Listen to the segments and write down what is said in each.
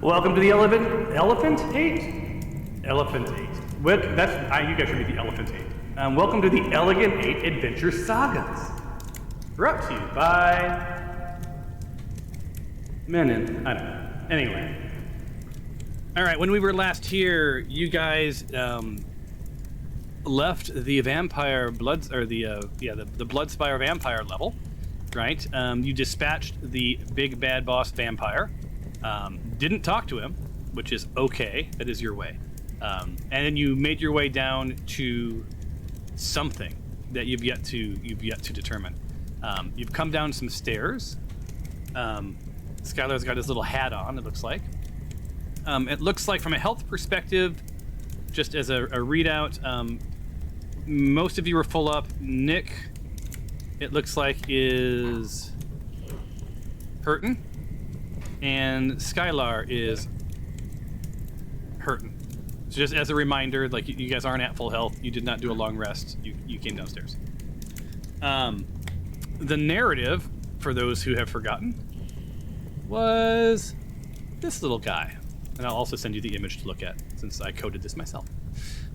Welcome to the Elephant 8? Elephant 8. You guys should be the Elephant 8. Welcome to the Elegant 8 Adventure Sagas. Brought to you by... Menon. I don't know. Anyway. Alright, when we were last here, you guys left the vampire bloods, or the Bloodspire vampire level, right? You dispatched the big bad boss vampire. Didn't talk to him, which is okay. That is your way. And then you made your way down to something that you've yet to determine. You've come down some stairs. Skylar's got his little hat on, it looks like. It looks like from a health perspective, just as a readout, most of you are full up. Nick, it looks like, is hurting. And Skylar is hurting. So just as a reminder, like, you guys aren't at full health. You did not do a long rest. You came downstairs. The narrative, for those who have forgotten, was this little guy. And I'll also send you the image to look at, since I coded this myself.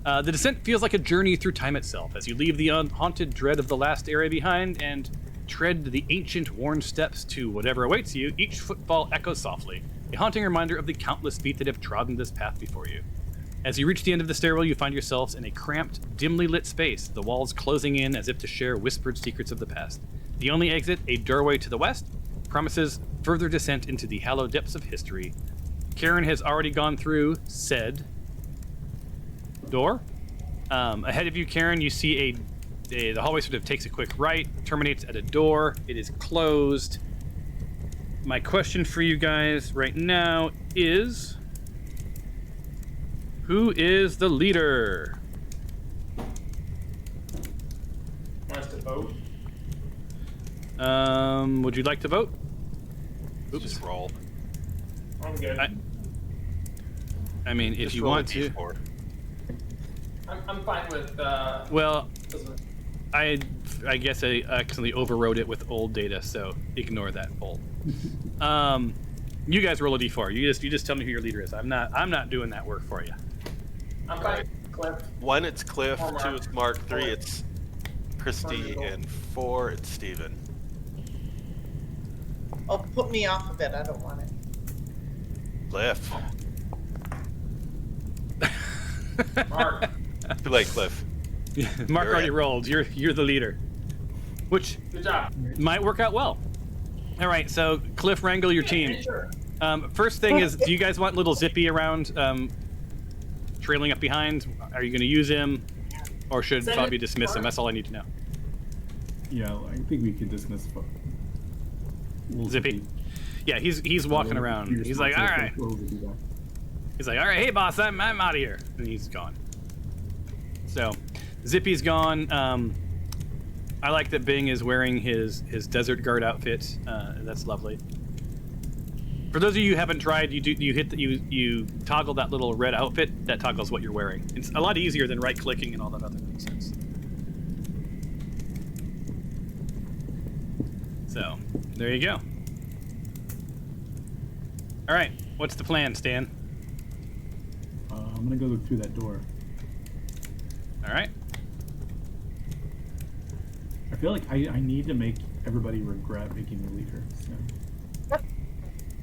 The descent feels like a journey through time itself, as you leave the unhaunted dread of the last area behind and tread the ancient worn steps to whatever awaits you. Each footfall echoes softly, a haunting reminder of the countless feet that have trodden this path before you. As you reach the end of the stairwell, you find yourselves in a cramped, dimly lit space, the walls closing in as if to share whispered secrets of the past. The only exit, a doorway to the west, promises further descent into the hallowed depths of history. Karen has already gone through said door. Ahead of you, Karen, you see the hallway sort of takes a quick right, terminates at a door. It is closed. My question for you guys right now is, who is the leader? Want us to vote? Would you like to vote? Oops. Just roll. I'm good. I mean, if you want to. I'm fine with. Well, I guess I accidentally overrode it with old data, so ignore that poll. You guys roll a d4. You just tell me who your leader is. I'm not doing that work for you. I'm fine. Right. Cliff. 1, it's Cliff. 2, it's Mark. 3, it's Christy. And 4, it's Steven. Oh, put me off of it. I don't want it. Cliff. Mark. Too late, Cliff. Mark already rolled. You're the leader, which Good job. might work out well. All right, so Cliff, wrangle your team. Sure. First thing is, do you guys want little Zippy around, trailing up behind? Are you going to use him, or should Bobby dismiss him? That's all I need to know. Yeah, I think we could dismiss Zippy. Yeah, he's walking around. He's like, all right. He's like, all right, hey boss, I'm out of here, and he's gone. So, Zippy's gone. I like that Bing is wearing his desert guard outfit. That's lovely. For those of you who haven't tried, you toggle that little red outfit. That toggles what you're wearing. It's a lot easier than right clicking and all that other nonsense. So, there you go. All right, what's the plan, Stan? I'm gonna go through that door. All right. I feel like I need to make everybody regret making me leader. So.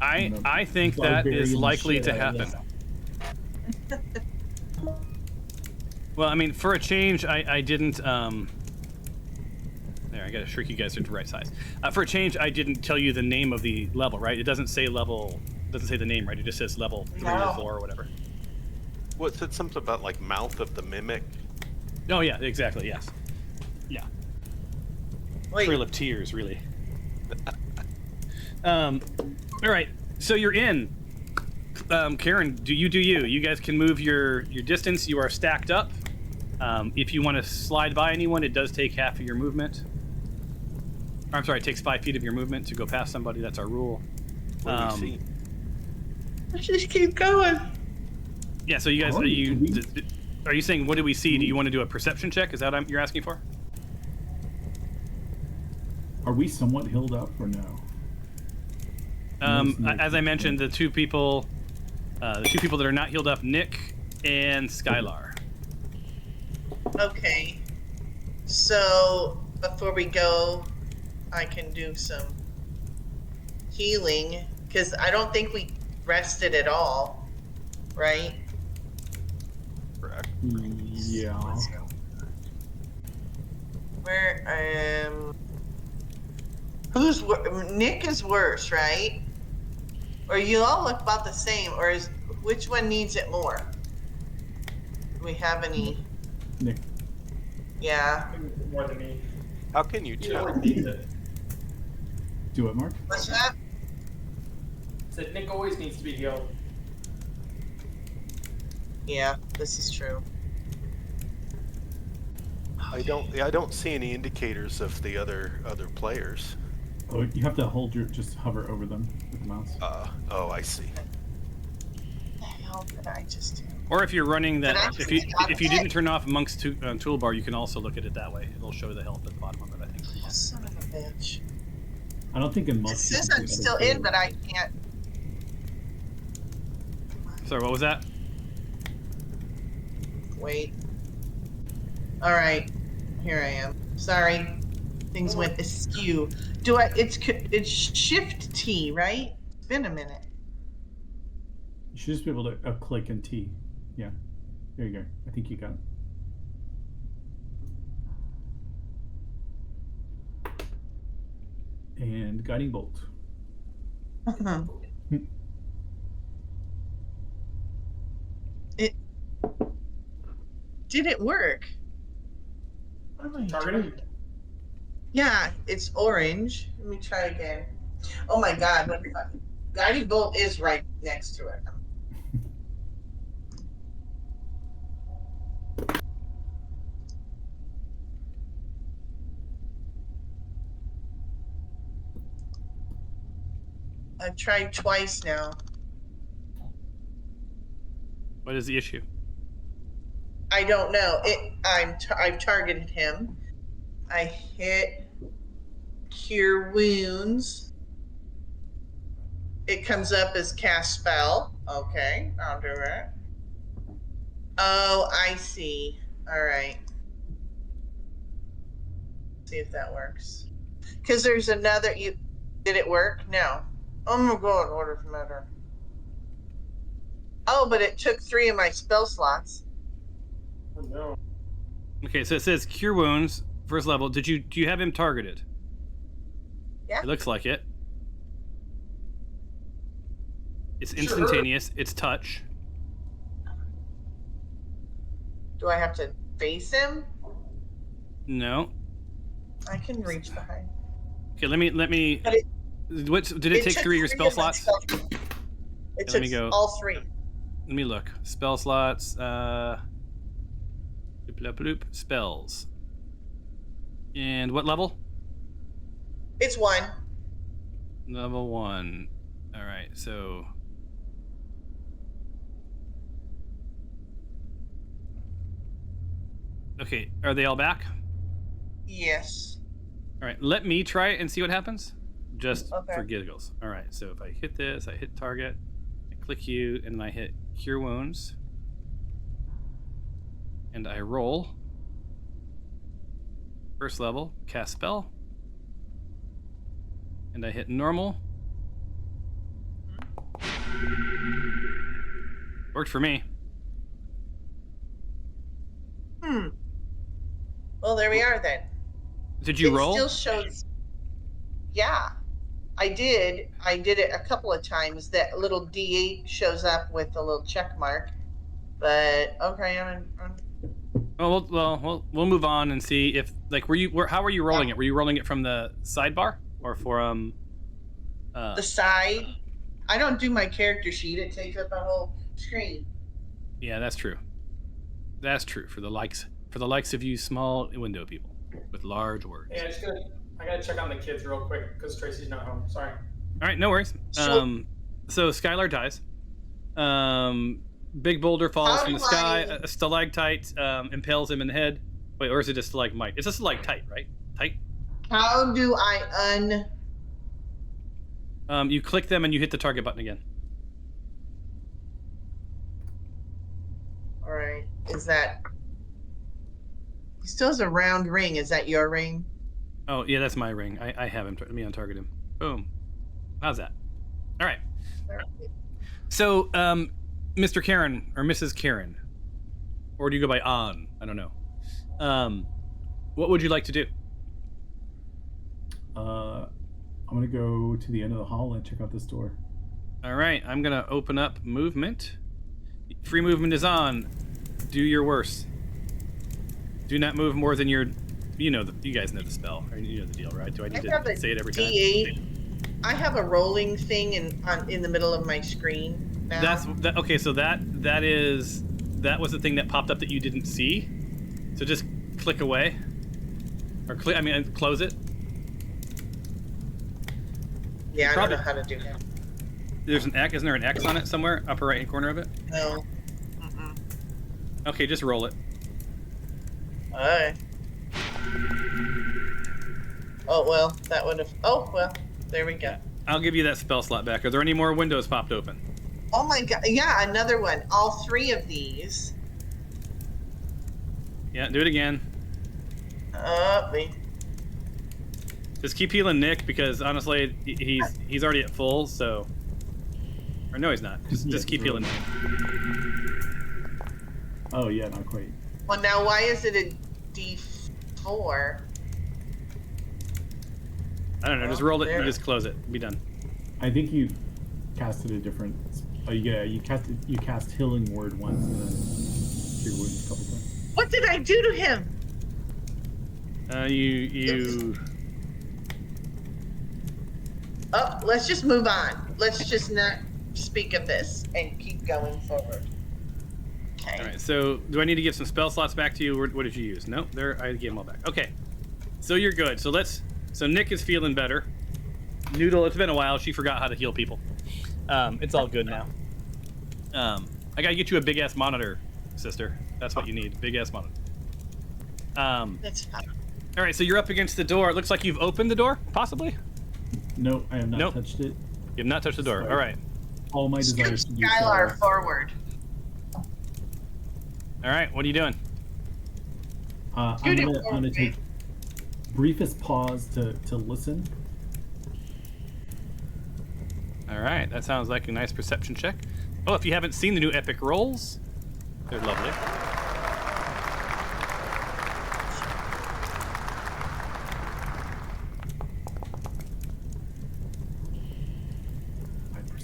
I think that is likely to happen. Well, I mean, for a change, I didn't. There, I gotta shrink you guys into the right size. For a change, I didn't tell you the name of the level, right? It doesn't say level. Doesn't say the name, right? It just says level 3 or 4 or whatever. What said something about like mouth of the mimic? Oh yeah, exactly. Yes. Yeah. Wait. Trail of Tears, really. All right, so you're in. Karen, do you? You guys can move your distance. You are stacked up. If you want to slide by anyone, it does take half of your movement. I'm sorry, it takes 5 feet of your movement to go past somebody. That's our rule. What do we see? Let's just keep going. Yeah. So you guys, are you saying what do we see? Do you want to do a perception check? Is that what you're asking for? Are we somewhat healed up or no? As I mentioned, the two people The two people that are not healed up, Nick and Skylar. Okay. So before we go, I can do some healing because I don't think we rested at all, right? Correct. Yeah. Where Nick is worse, right? Or you all look about the same, or which one needs it more? Do we have any? Nick. Yeah. More than me. How can you You tell? always needs it. Do it, Mark. What's that? Said Nick always needs to be healed. Yeah, this is true. I don't see any indicators of the other players. Oh, you have to just hover over them with the mouse. Oh, I see. What the hell did I just do? Or if you're running that, Did I if you just if you got didn't it? turn off amongst toolbar, you can also look at it that way. It'll show the health at the bottom of it, I think. Oh, son of a bitch. I don't think in It most. says you can I'm see still other in, but players. I can't. Sorry, what was that? Wait. All right, here I am. Sorry, things went askew. It's Shift T, right? It's been a minute. You should just be able to click and T. Yeah. There you go. I think you got it. And guiding bolt. It did it work? What am I Targeting? doing? Yeah, it's orange. Let me try again. Oh my god, what the fuck? Guiding bolt is right next to it. I've tried twice now. What is the issue? I don't know. I've targeted him. I hit cure wounds. It comes up as cast spell. Okay, I'll do it. Oh, I see. All right. See if that works. Because there's another. Did it work? No. Oh my god, what does it matter? Oh, but it took 3 of my spell slots. Oh no. Okay, so it says cure wounds, first level. Do you have him targeted? Yeah. It looks like it. It's Sure. instantaneous. It's touch. Do I have to face him? No. I can reach behind. Okay, let me. But it- Did it take took 3 of your spell of my slots? spell- It let took me go. all 3. Let me look. Spell slots. Bloop, bloop, bloop. Spells. And what level? It's 1. Level 1. All right. So. Okay. Are they all back? Yes. All right. Let me try it and see what happens. Just Okay. for giggles. All right. So if I hit this, I hit target, I click you, and then I hit cure wounds, and I roll. First level, cast spell, and I hit normal. Worked for me. Well, there we are then. Did you it roll? Still shows. Yeah, I did. I did it a couple of times. That little D8 shows up with a little check mark. But okay, I'm Well, we'll move on and see if how were you rolling it? Were you rolling it from the sidebar or from the side. I don't do my character sheet. It takes up a whole screen. Yeah, that's true. That's true for the likes of you small window people with large words. Yeah, I gotta check on the kids real quick because Tracy's not home. Sorry. All right, no worries. Sure. So Skylar dies. Big boulder falls How from the do sky. I- A stalactite impales him in the head. Wait, or is it a stalagmite? It's a stalactite, right? Tight. How do I You click them and you hit the target button again. Is that? He still has a round ring. Is that your ring? Oh, yeah, that's my ring. I have him. Let me untarget him. Boom. How's that? All right. So, Mr. Karen, or Mrs. Karen, or do you go by On? I don't know. What would you like to do? I'm gonna go to the end of the hall and check out this door. All right, I'm going to open up movement. Free movement is on. Do your worst. Do not move more than your... You guys know the spell. Or you know the deal, right? Do I need to say it every time? D8. I have a rolling thing in the middle of my screen now. Okay, so that was the thing that popped up that you didn't see. So just click away. Or close it. Yeah, I don't know how to do that. There's an X. Isn't there an X on it somewhere? Upper right hand corner of it? No. Mm-mm. Okay, just roll it. Alright. Oh, well, that would have... Oh, well, there we go. I'll give you that spell slot back. Are there any more windows popped open? Oh my god, yeah, another one. All 3 of these. Yeah, do it again. Wait. Just keep healing Nick, because honestly, he's already at full, so... Or no, he's not. Just keep healing Nick. Oh yeah, not quite. Well, now why is it a D4? I don't know, just roll it and just close it. Be done. I think you casted a different. Yeah, you cast Healing Word once and then Cure Wounds a couple times. What did I do to him? You. Oh, let's just move on. Let's just not speak of this and keep going forward. Okay. All right. So, do I need to give some spell slots back to you? Or what did you use? Nope. There, I gave them all back. Okay. So you're good. So Nick is feeling better. Noodle, it's been a while. She forgot how to heal people. It's all good now. I gotta get you a big ass monitor, sister. That's what you need. Big ass monitor. That's fine. All right. So you're up against the door. It looks like you've opened the door, possibly. No, I have not touched it. You have not touched the door. All right. All my desires to do Skylar forward. All right. What are you doing? I'm gonna take briefest pause to listen. All right. That sounds like a nice perception check. Oh, if you haven't seen the new epic rolls, they're lovely.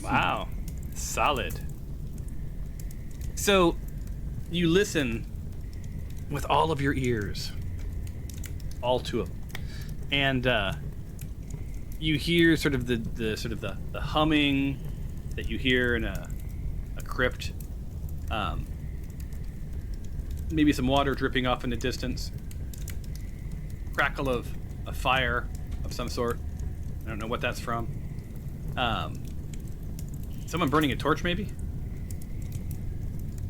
Wow, solid. So, you listen with all of your ears, all 2 of them, and you hear sort of the humming that you hear in a crypt. Maybe some water dripping off in the distance. Crackle of a fire of some sort. I don't know what that's from. Someone burning a torch, maybe?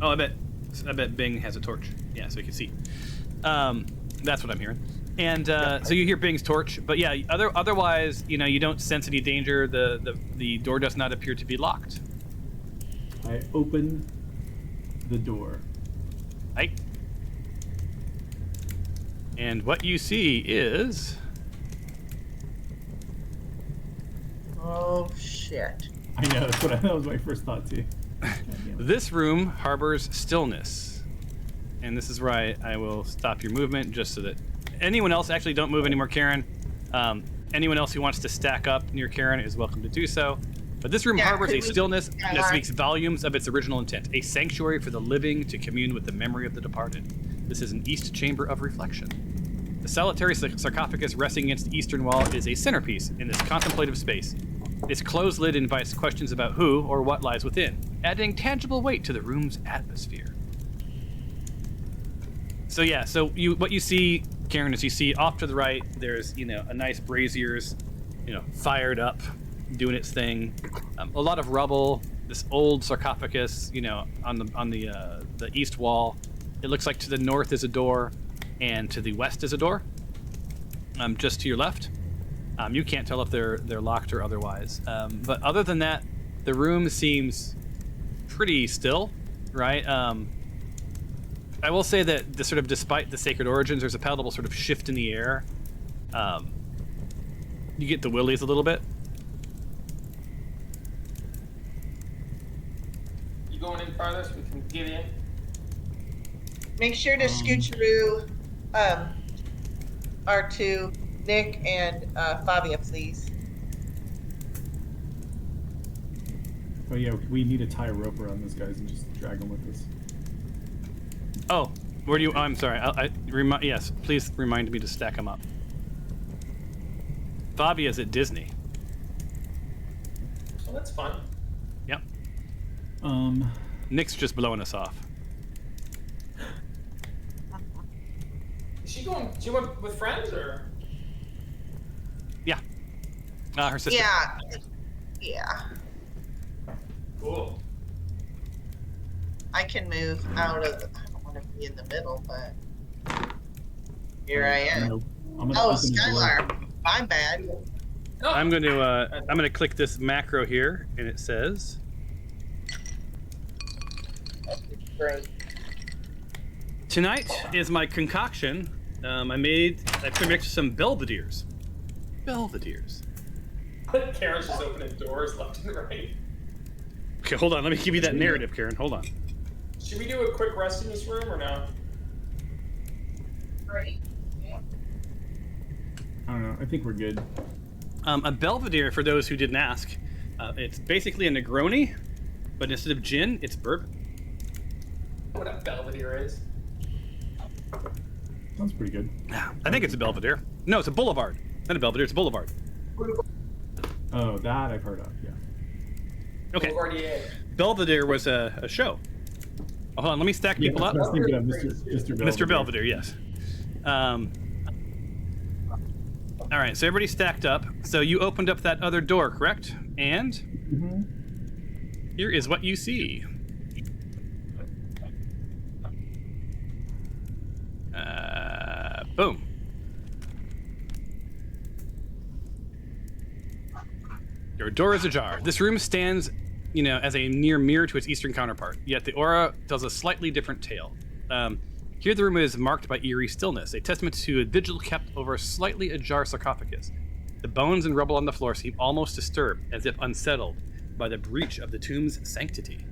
Oh, I bet Bing has a torch. Yeah, so you can see. That's what I'm hearing. And so you hear Bing's torch, but yeah, otherwise, you don't sense any danger. The door does not appear to be locked. I open the door. Right. And what you see is... Oh, shit. I know, that was my first thought too. This room harbors stillness. And this is where I will stop your movement, just so that anyone else, actually don't move anymore, Karen. Anyone else who wants to stack up near Karen is welcome to do so. But this room harbors a stillness that speaks volumes of its original intent, a sanctuary for the living to commune with the memory of the departed. This is an east chamber of reflection. The solitary sarcophagus resting against the eastern wall is a centerpiece in this contemplative space. Its closed lid invites questions about who or what lies within, adding tangible weight to the room's atmosphere. So yeah, what you see, Karen, is you see off to the right, there's a nice brazier's, fired up, doing its thing. A lot of rubble. This old sarcophagus, on the east wall. It looks like to the north is a door, and to the west is a door. Just to your left. You can't tell if they're locked or otherwise. But other than that, the room seems pretty still, right? I will say that the sort of despite the sacred origins, there's a palatable sort of shift in the air. You get the willies a little bit. You going in farther so we can get in? Make sure to scoocheroo R2, Nick, and Fabia, please. Oh yeah, we need to tie a rope around those guys and just drag them with us. Oh, where do you? I'm sorry. Yes, please remind me to stack them up. Fabia's at Disney. Oh, that's fun. Yep. Nick's just blowing us off. Is she going? She went with friends or? Yeah. Her sister. Yeah. Yeah. Cool. I can move out of the, I don't want to be in the middle, but here I am. I'm gonna Oh, open the door. Skylar, my bad. No. I'm gonna click this macro here, and it says Great. tonight is my concoction. I put mixed some Belvederes. Belvederes. Karen's just opening doors left and right. Okay, hold on. Let me give you that narrative, Karen. Hold on. Should we do a quick rest in this room or no? Great. I don't know. I think we're good. A Belvedere, for those who didn't ask, it's basically a Negroni, but instead of gin, it's bourbon. What a Belvedere is. Sounds pretty good. I think it's a Belvedere. No, it's a Boulevard. Not a Belvedere, it's a Boulevard. Oh, that I've heard of. Yeah. Okay. Boulevardier. Belvedere was a show. Oh, hold on, let me stack people I up. was thinking of Mr. Belvedere. Mr. Belvedere, yes. All right, so everybody's stacked up. So you opened up that other door, correct? And here is what you see. Boom. Your door is ajar. This room stands, as a near mirror to its eastern counterpart, yet the aura tells a slightly different tale. Here the room is marked by eerie stillness, a testament to a vigil kept over a slightly ajar sarcophagus. The bones and rubble on the floor seem almost disturbed, as if unsettled by the breach of the tomb's sanctity.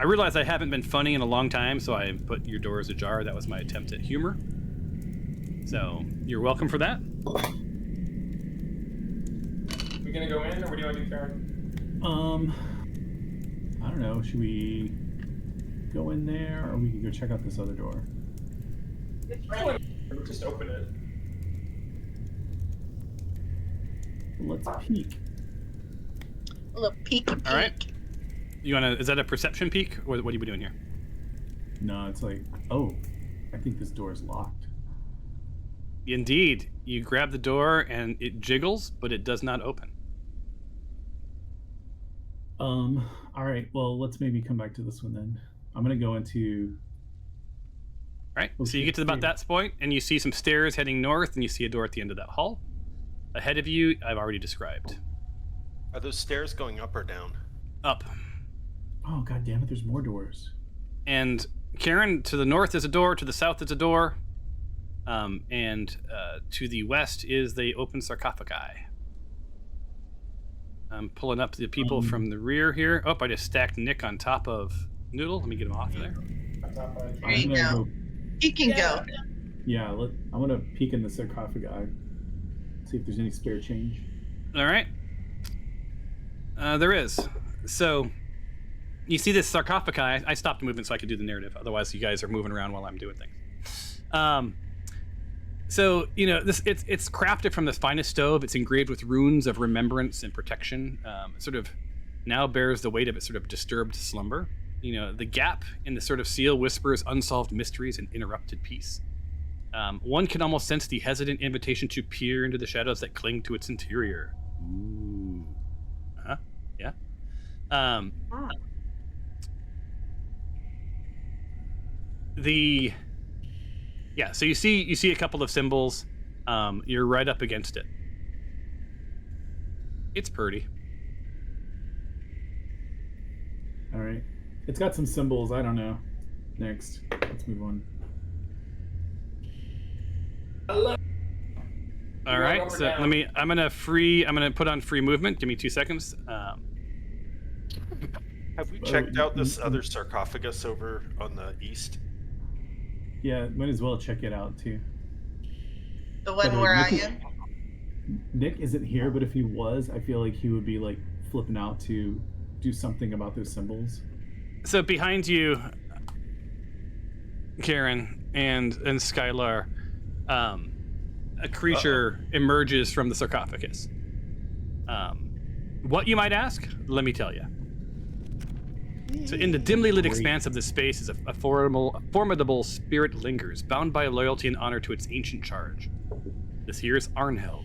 I realize I haven't been funny in a long time, so I put your door is ajar. That was my attempt at humor. So, you're welcome for that. We gonna go in or what do you want to do, Karen? I don't know. Should we go in there, or we can go check out this other door? Just open it. Let's peek. A little peeky peek. All right. Is that a perception peek, or what are you doing here? No, it's like, oh, I think this door is locked. Indeed. You grab the door and it jiggles, but it does not open. All right. Well, let's maybe come back to this one then. I'm gonna go into. All right. So you get to about that point, and you see some stairs heading north, and you see a door at the end of that hall. Ahead of you, I've already described. Are those stairs going up or down? Up. Oh, god damn it! There's more doors. And Karen, to the north is a door, to the south is a door, and to the west is the open sarcophagi. I'm pulling up the people from the rear here. Oh, I just stacked Nick on top of Noodle. Let me get him off of there. There you go. He can go. Yeah, I'm gonna peek in the sarcophagi. See if there's any spare change. All right. There is. So, you see this sarcophagi. I stopped moving so I could do the narrative. Otherwise, you guys are moving around while I'm doing things. So, it's crafted from the finest stove. It's engraved with runes of remembrance and protection. It sort of now bears the weight of its sort of disturbed slumber. The gap in the sort of seal whispers unsolved mysteries and interrupted peace. One can almost sense the hesitant invitation to peer into the shadows that cling to its interior. Ooh. Huh? Yeah. So you see a couple of symbols. You're right up against it. It's pretty. All right. It's got some symbols. I don't know. Next. Let's move on. Hello. All right, so down. I'm gonna put on free movement. Give me 2 seconds. Have we checked out this other sarcophagus over on the east? Yeah, might as well check it out too. The By one the way, where I Nick, am? Nick isn't here, but if he was, I feel like he would be like flipping out to do something about those symbols. So behind you, Karen and Skylar, a creature emerges from the sarcophagus. What you might ask? Let me tell you. So in the dimly lit expanse of this space is a formidable spirit lingers, bound by loyalty and honor to its ancient charge. This here is Arnheld.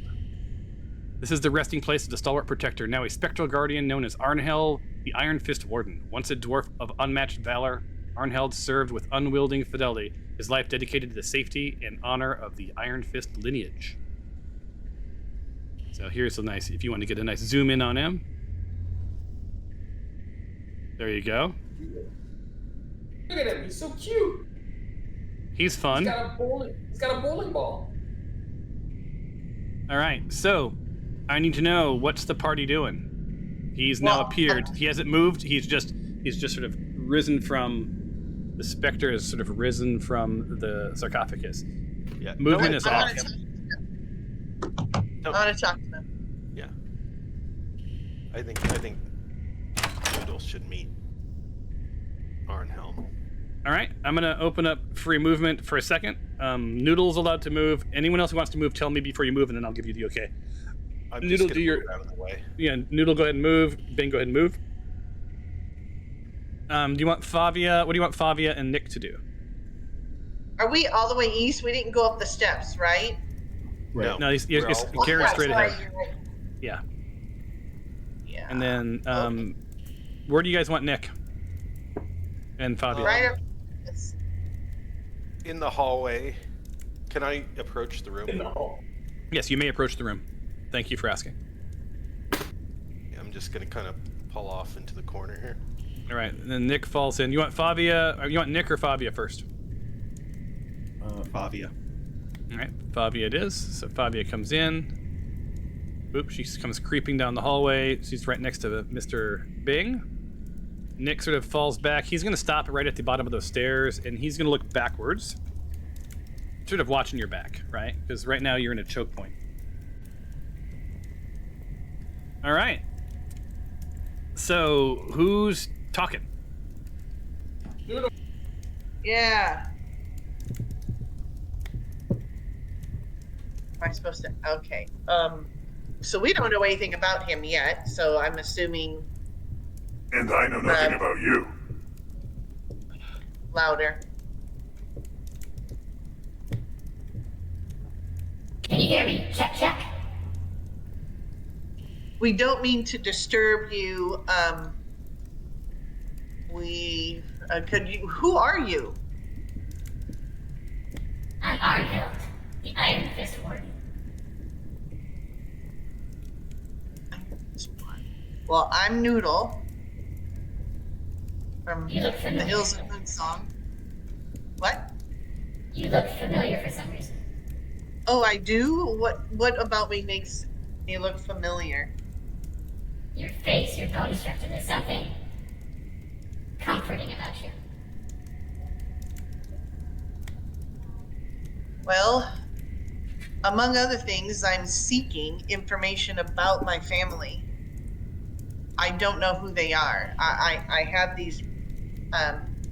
This is the resting place of the stalwart protector, now a spectral guardian known as Arnheld, the Iron Fist Warden. Once a dwarf of unmatched valor, Arnheld served with unwielding fidelity, his life dedicated to the safety and honor of the Iron Fist lineage. So here's a nice, if you want to get a nice zoom in on him. There you go. Look at him. He's so cute. He's fun. He's got a bowling ball. All right, so I need to know, what's the party doing? He's now appeared. He hasn't moved. He's just sort of risen from the specter. Has sort of risen from the sarcophagus. Yeah. Movement is off. I want to talk to them. Yeah. I think Noodle should meet Arnhelm. All right, I'm gonna open up free movement for a second. Noodle's allowed to move. Anyone else who wants to move, tell me before you move, and then I'll give you the okay. I'm Noodle, just do your move out of the way. Yeah. Noodle, go ahead and move. Bing, go ahead and move. Do you want Favia? What do you want Favia and Nick to do? Are we all the way east? We didn't go up the steps, right? Right. No, he's We're all- Karen's straight That's ahead. right, you're right. Yeah. Yeah. And then, where do you guys want Nick and Favia? Right up. It's- In the hallway. Can I approach the room? No. Yes, you may approach the room. Thank you for asking. I'm just gonna kind of pull off into the corner here. All right, and then Nick falls in. You want Favia? Or you want Nick or Favia first? Favia. All right, Favia it is. So Favia comes in. Oop, she comes creeping down the hallway. She's right next to Mr. Bing. Nick sort of falls back. He's going to stop right at the bottom of those stairs, and he's going to look backwards, sort of watching your back, right? Because right now you're in a choke point. All right. So who's talking? Noodle. Yeah. Am I supposed to? Okay. So we don't know anything about him yet, so I'm assuming And I know nothing about you. louder. Can you hear me? Check, check. We don't mean to disturb you. Could you? Who are you? I'm Arnhild, the Iron Fist Warden. Well, I'm Noodle from You look the familiar. Hills of Moon Song. What? You look familiar for some reason. Oh, I do. What about me makes me look familiar? Your face, your body structure, there's something comforting about you. Well, among other things, I'm seeking information about my family. I don't know who they are. I have these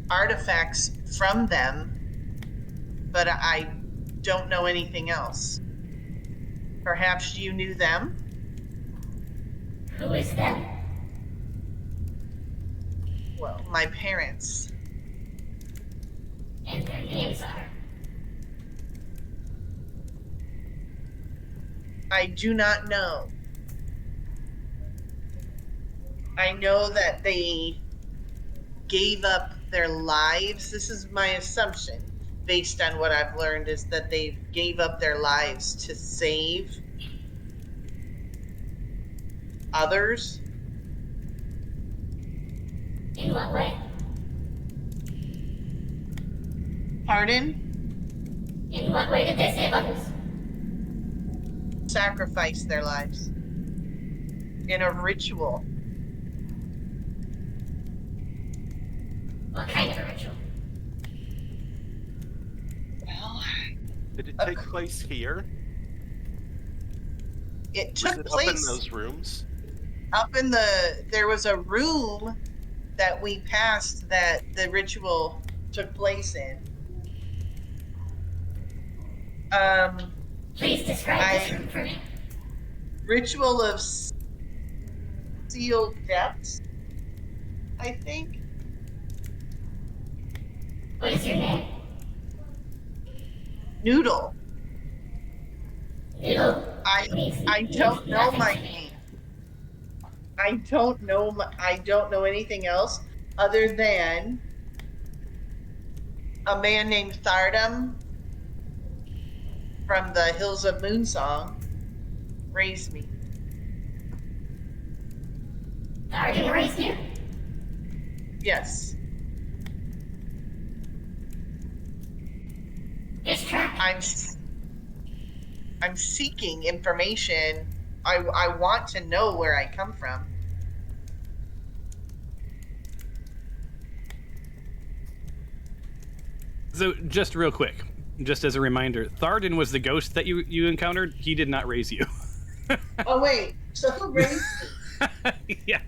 artifacts from them, but I don't know anything else. Perhaps you knew them? Who is them? Well, my parents. And their names are. I do not know. I know that they gave up their lives. This is my assumption, based on what I've learned, is that they gave up their lives to save others. In what way? Pardon? In what way did they save others? Sacrifice their lives in a ritual. What kind of a ritual? Well, Did it take place here? it Was took it place up in those rooms? there was a room that we passed that the ritual took place in. Please describe this room for me. Ritual of sealed depths, I think. What is your name? Noodle. Noodle. I don't know my name. I don't know anything else other than a man named Thardum from the Hills of Moonsong raised me. Arden raised you? Yes. This track. I'm seeking information. I want to know where I come from. So, just real quick, just as a reminder, Tharden was the ghost that you encountered. He did not raise you. Oh wait, so who raised me? Yeah,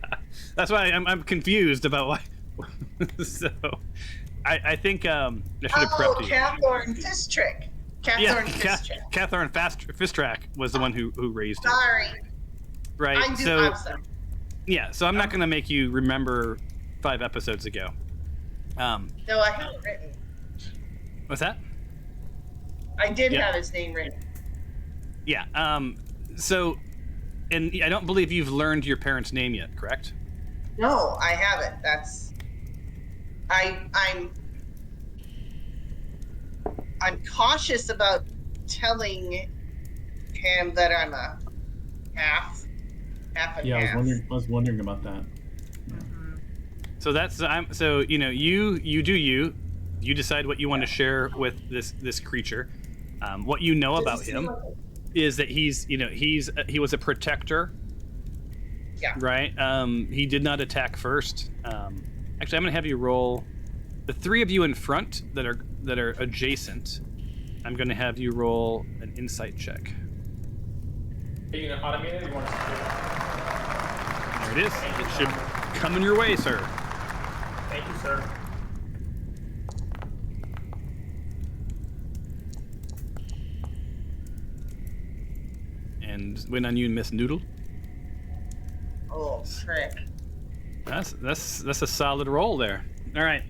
that's why I'm confused about why. So, I think I should have prepped you. Cathorn Fistrick. Cathorn Fistrick. Cathorn Fistrack was the one who raised you. Sorry. Right. I'm sorry. Yeah, so I'm not going to make you remember 5 episodes ago. No, I have it written. What's that? I did Yeah. have his name written. Yeah. So, and I don't believe you've learned your parents' name yet, correct? No, I haven't. I'm cautious about telling him that I'm a half and Yeah, half. I was wondering about that. So that's so you do you decide what you want to share with this creature. What you know about him is that he was a protector. Yeah. Right. He did not attack first. Actually, I'm gonna have you roll. The 3 of you in front that are adjacent. I'm gonna have you roll an insight check. Are you gonna automate it or you want us to do it? There it is. It should come in your way, sir. Thank you, sir. And win on you, Miss Noodle. Oh, trick. That's a solid roll there. All right.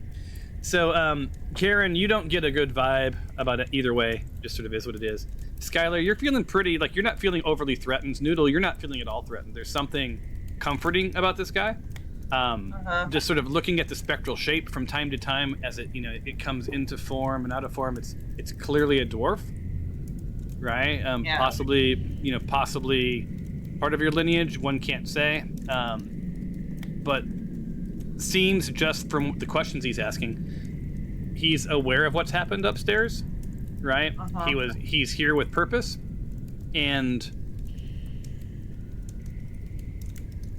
So, Karen, you don't get a good vibe about it either way. Just sort of is what it is. Skylar, you're feeling pretty, like you're not feeling overly threatened. Noodle, you're not feeling at all threatened. There's something comforting about this guy. Just sort of looking at the spectral shape from time to time as it comes into form and out of form. It's clearly a dwarf, right? Yeah. Possibly part of your lineage. One can't say, but seems just from the questions he's asking, he's aware of what's happened upstairs, right? He's here with purpose, and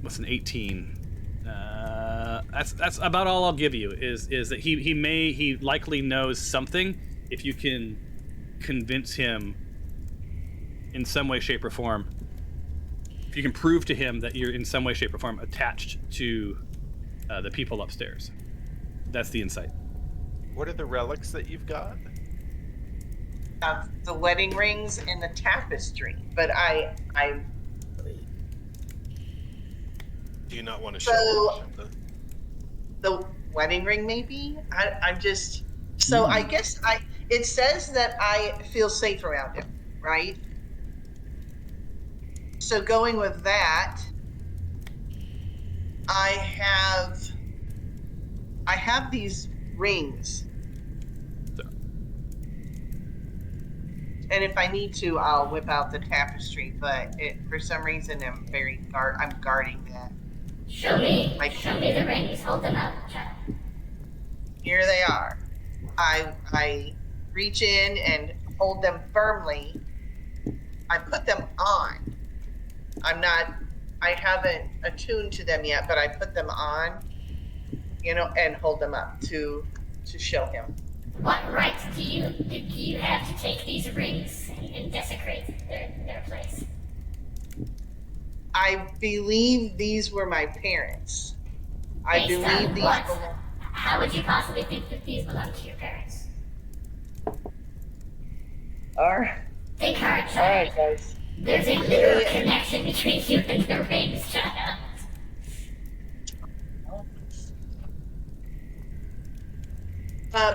what's an 18? That's about all I'll give you. Is that he likely knows something. If you can convince him in some way, shape, or form, if you can prove to him that you're in some way, shape, or form attached to the people upstairs. That's the insight. What are the relics that you've got? The wedding rings and the tapestry, but I Do you not want to show So- them? the wedding ring maybe. I'm just so I guess it says that I feel safe around him, right? So going with that, I have these rings. And if I need to, I'll whip out the tapestry, but for some reason I'm guarding that. Show me the rings. Hold them up, child. Here they are. I reach in and hold them firmly. I put them on. I haven't attuned to them yet, but I put them on, and hold them up to show him. What right do you have to take these rings and desecrate their place? I believe these were my parents. I Based believe on these what? were. How would you possibly think that these belong to your parents? All right, Think hard, all child. right, guys. There's a literal connection between you and the rings, child.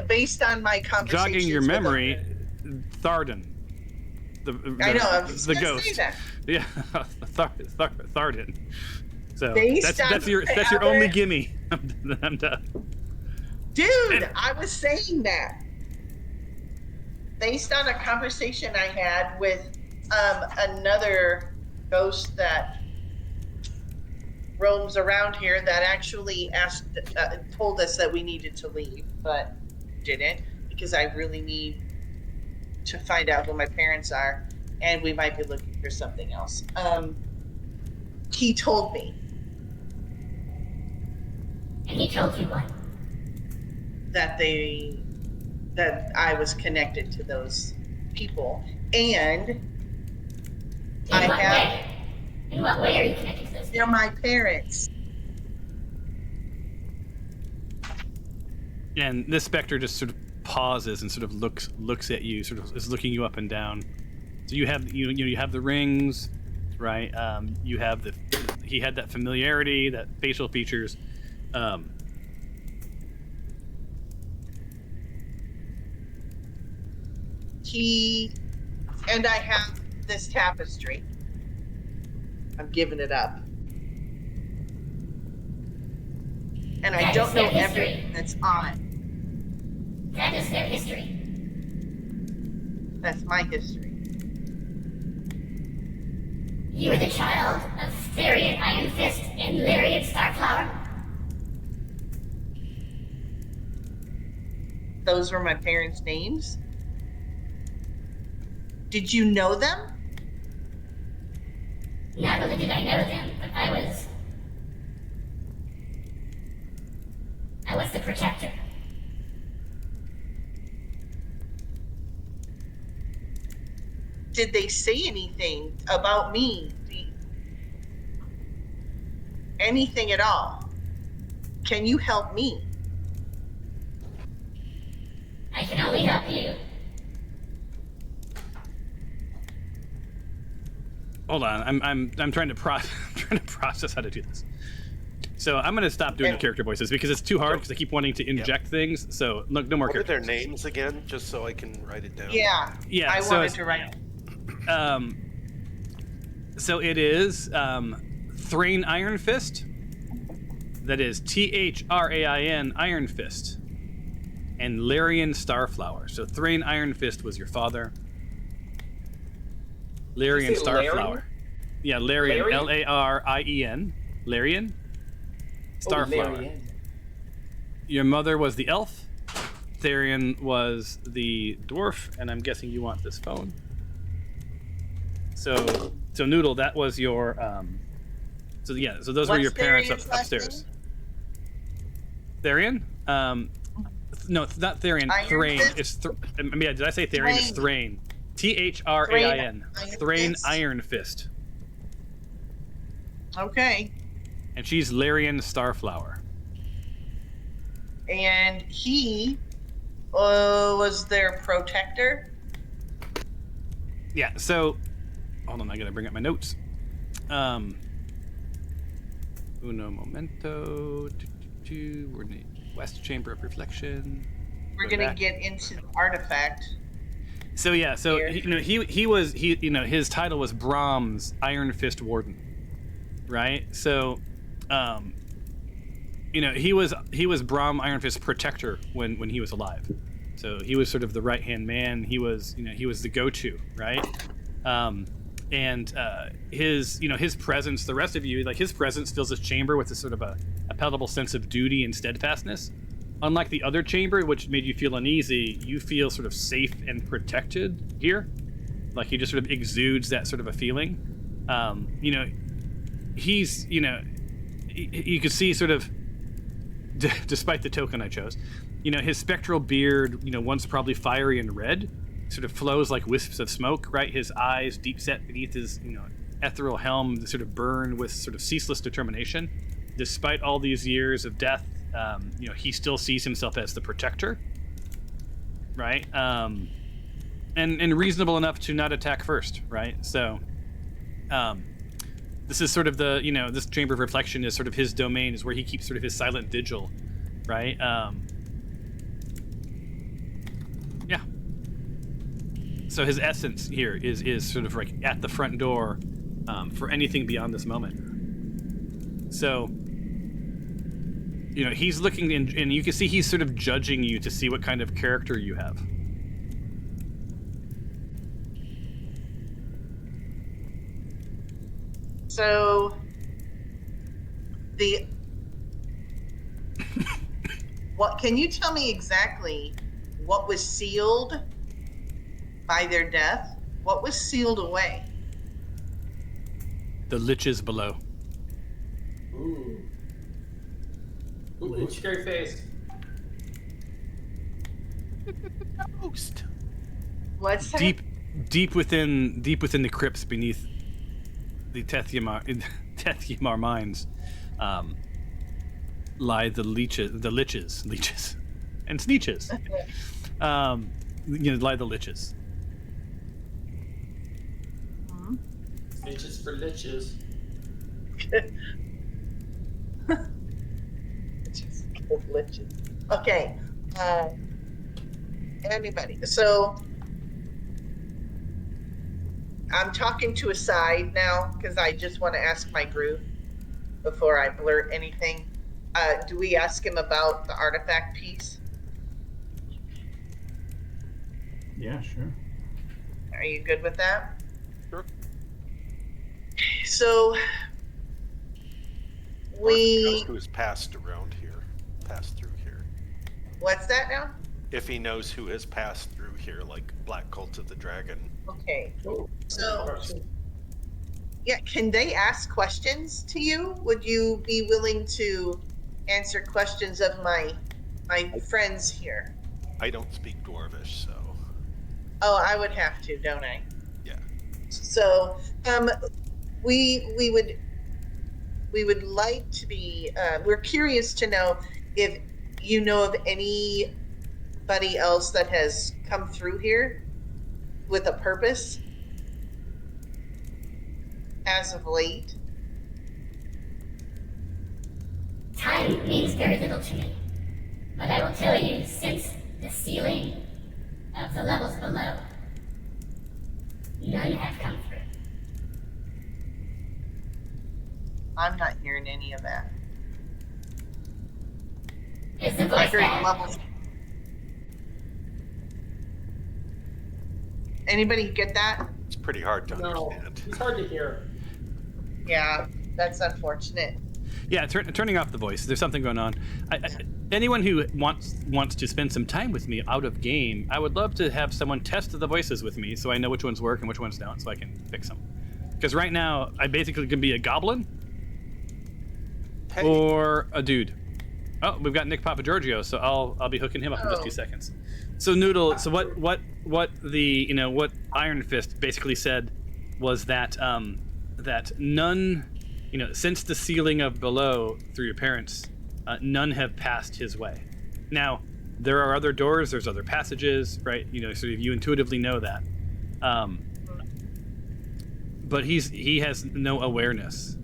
Based on my conversations Jogging your with memory, them- Tharden. I know. I was the gonna ghost. say that. Yeah, Tharden. So Based that's on your other- only gimme. I'm done. Dude, I was saying that. Based on a conversation I had with another ghost that roams around here that actually told us that we needed to leave, but didn't, because I really need to find out who my parents are, and we might be looking for something else. He told me And he told you what? that I was connected to those people, and In what way are you connected to those? they're my parents. And this specter just sort of pauses and sort of looks at you, sort of is looking you up and down. So you have you have the rings, right? You have he had that familiarity, that facial features. And I have this tapestry. I'm giving it up. And I That don't is know their history. everything that's on it. That is their history. That's my history. You were the child of Therian Iron Fist and Lyrian Starflower. Those were my parents' names. Did you know them? Not only did I know them, but I was the protector. Did they say anything about me? Anything at all? Can you help me? I can only help you. Hold on, I'm trying to process how to do this. So I'm gonna stop doing the character voices because it's too hard because I keep wanting to inject things. So look, no more What are character their voices. names again, just so I can write it down? Yeah. Yeah, I so wanted it's- to write. So it is Thrain Iron Fist. That is Thrain Iron Fist. And Lyrian Starflower. So Thrain Iron Fist was your father. Lyrian Did you say Starflower. Yeah, Lyrian. Larry? Larien. Lyrian. Starflower. Larian. Your mother was the elf. Therian was the dwarf, and I'm guessing you want this phone. So Noodle, that was your so those were What's your parents Therian's last upstairs. Therian? No, it's not Therian. Iron Thrain. Fist? Did I say Therian? It's Thrain. Thrain. Iron Thrain Fist? Iron Fist. Okay. And she's Lyrian Starflower. And he was their protector. Yeah, so hold on, I gotta bring up my notes. Uno momento. We're in the West Chamber of Reflection. We're Go gonna back. get into the artifact. So yeah, so Here. his title was Brahms Iron Fist Warden, right? So, he was Brahm Iron Fist Protector when he was alive. So he was sort of the right hand man. He was the go-to, right? his presence, the rest of you, like his presence fills this chamber with a sort of a palpable sense of duty and steadfastness. Unlike the other chamber, which made you feel uneasy, you feel sort of safe and protected here. Like he just sort of exudes that sort of a feeling. He's, you could see sort of, despite the token I chose, his spectral beard, once probably fiery and red, sort of flows like wisps of smoke, right? His eyes, deep set beneath his, ethereal helm, sort of burn with sort of ceaseless determination. Despite all these years of death, he still sees himself as the protector, right? And reasonable enough to not attack first, right? So, this is sort of the, this chamber of reflection is sort of his domain, is where he keeps sort of his silent vigil, right? Yeah. So his essence here is sort of like at the front door for anything beyond this moment. So, he's looking and you can see he's sort of judging you to see what kind of character you have. So what can you tell me exactly what was sealed by their death? What was sealed away? The liches below. Ooh. Ooh, scary face. Ghost. What's that? Deep within the crypts beneath the Tethymar mines, lie the liches, and sneeches. Lie the liches. Liches for liches. Okay. Anybody? So I'm talking to a side now because I just want to ask my group before I blurt anything. Do we ask him about the artifact piece? Yeah, sure. Are you good with that? Sure. So we. Who has passed around here, passed through here? What's that now? If he knows who has passed through here, like Black Cult of the Dragon. Okay. Oh, So, yeah, can they ask questions to you? Would you be willing to answer questions of my friends here? I don't speak Dwarvish, so Oh, I would have to, don't I? yeah. So, we would like to be. We're curious to know if you know of anybody else that has come through here with a purpose as of late. Time means very little to me. But I will tell you, since the ceiling of the levels below, none have come through. I'm not hearing any of that. Is the I voice heard bad? levels. Anybody get that? It's pretty hard to no, understand. it's hard to hear. Yeah, that's unfortunate. Yeah, turning off the voice. There's something going on. Anyone who wants to spend some time with me out of game, I would love to have someone test the voices with me so I know which ones work and which ones don't, so I can fix them. Because right now, I basically can be a goblin Hey, or a dude. Oh, we've got Nick Papagiorgio, so I'll be hooking him up in just 2 seconds. So Noodle, so what Iron Fist basically said was that that none, since the sealing of below through your parents, none have passed his way. Now, there are other doors, there's other passages, right? So you intuitively know that. But he has no awareness.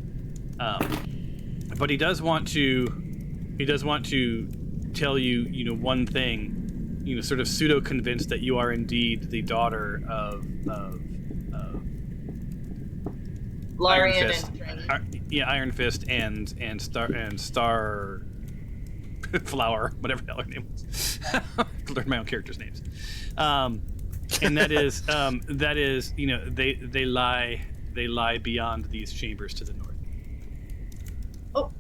But he does want to tell you, one thing, sort of pseudo convinced that you are indeed the daughter of Larian Iron Fist. and Drain. Iron Fist and Star Flower, whatever the hell her name was. Learned my own characters' names. And that is they lie They lie beyond these chambers to the north. Oh.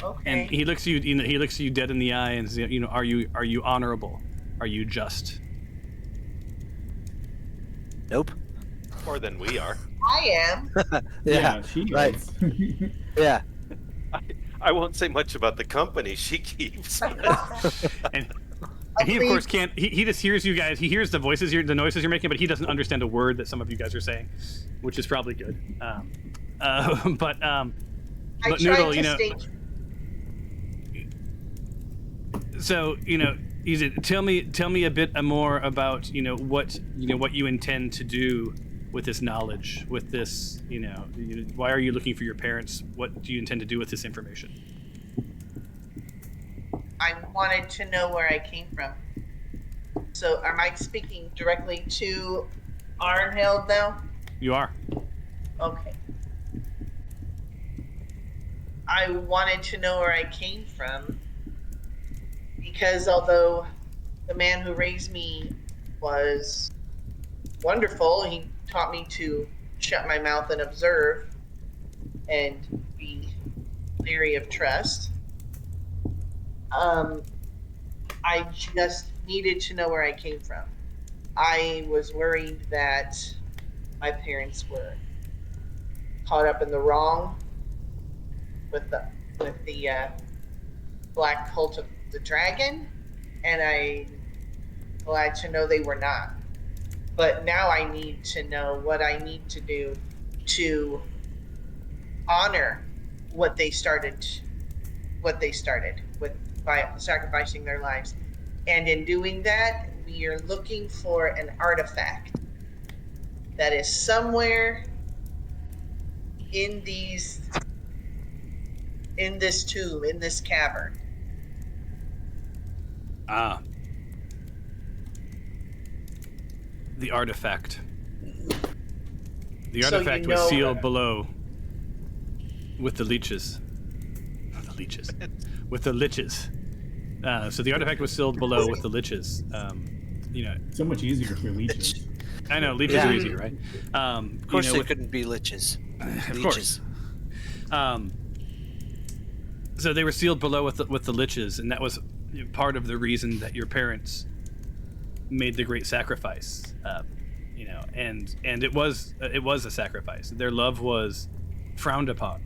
Okay. And he looks you. He looks you dead in the eye and says, are you honorable? Are you just? Nope. More than we are. I am. Yeah. she right. is. Yeah. I won't say much about the company she keeps. And he of course can't. He just hears you guys. He hears the voices, the noises you're making, but he doesn't understand a word that some of you guys are saying, which is probably good. But Noodle, So he said, tell me a bit more about what you intend to do with this knowledge, with this why are you looking for your parents? What do you intend to do with this information? I wanted to know where I came from. So am I speaking directly to Arnhild now? You are. Okay. I wanted to know where I came from because although the man who raised me was wonderful, he taught me to shut my mouth and observe and be leery of trust. I just needed to know where I came from. I was worried that my parents were caught up in the wrong with the black cult of the dragon, and I'm glad to know they were not. But now I need to know what I need to do to honor what they started with by sacrificing their lives. And in doing that, we are looking for an artifact that is somewhere in this tomb, in this cavern. Ah. The artifact. The So artifact was sealed below with the leeches. Not the leeches. With the liches. So the artifact was sealed below with the liches. So much easier for leeches. I know, leeches are easier, right? Of course they couldn't be liches. Of course. So they were sealed below with the liches, and that was part of the reason that your parents made the great sacrifice. And it was a sacrifice. Their love was frowned upon,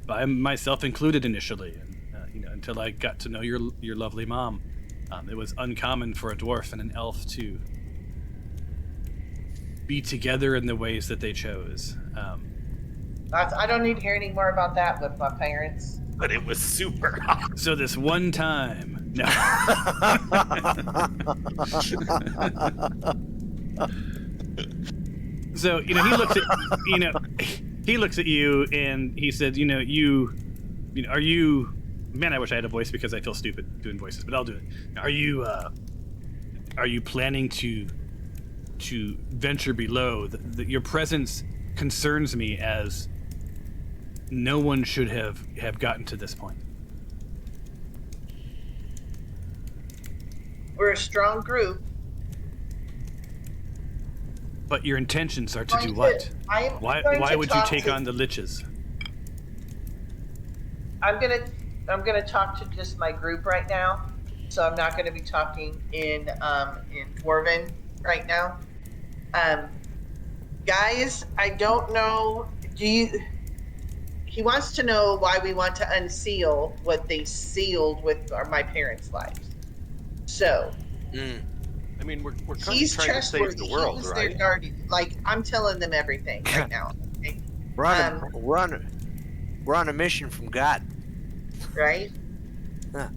by myself included initially, and until I got to know your lovely mom. It was uncommon for a dwarf and an elf to be together in the ways that they chose. I don't need to hear any more about that with my parents. But it was super hot. So this one time, no. So he looks at he looks at you and he said, are you? Man, I wish I had a voice because I feel stupid doing voices, but I'll do it. Are you planning to venture below? Your presence concerns me, as no one should have gotten to this point. We're a strong group. But your intentions are to do what? Why would you take on the liches? I'm gonna talk to just my group right now, so I'm not gonna be talking in Dwarven right now. Guys, I don't know. He wants to know why we want to unseal what they sealed with my parents' lives. So. I mean, we're kind of He's trying to save trustworthy. the world, He's right? their guardian. Like, I'm telling them everything right now. Okay? We're on a mission from God. Right? Huh.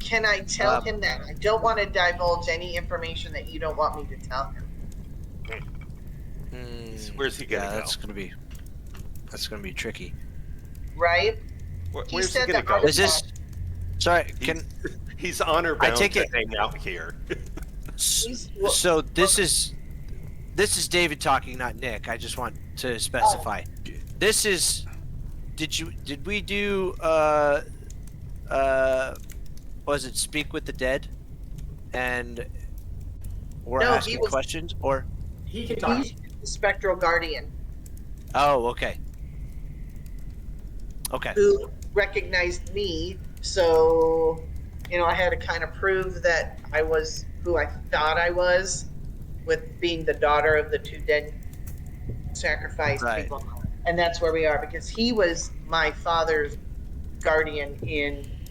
Can I tell him that? I don't want to divulge any information that you don't want me to tell him. Where's he gonna go? That's gonna be tricky. Right? Where's he gonna go? Is this? Sorry, He's honor bound take to it- hang out here. So this is David talking, not Nick. I just want to specify. This is. Did we do? Was it Speak with the Dead? And or No, he asking was- questions, or? He can talk. He's the spectral guardian Oh, okay. Okay. who recognized me. So, I had to kind of prove that I was who I thought I was, with being the daughter of the 2 dead sacrificed Right. people. And that's where we are, because he was my father's guardian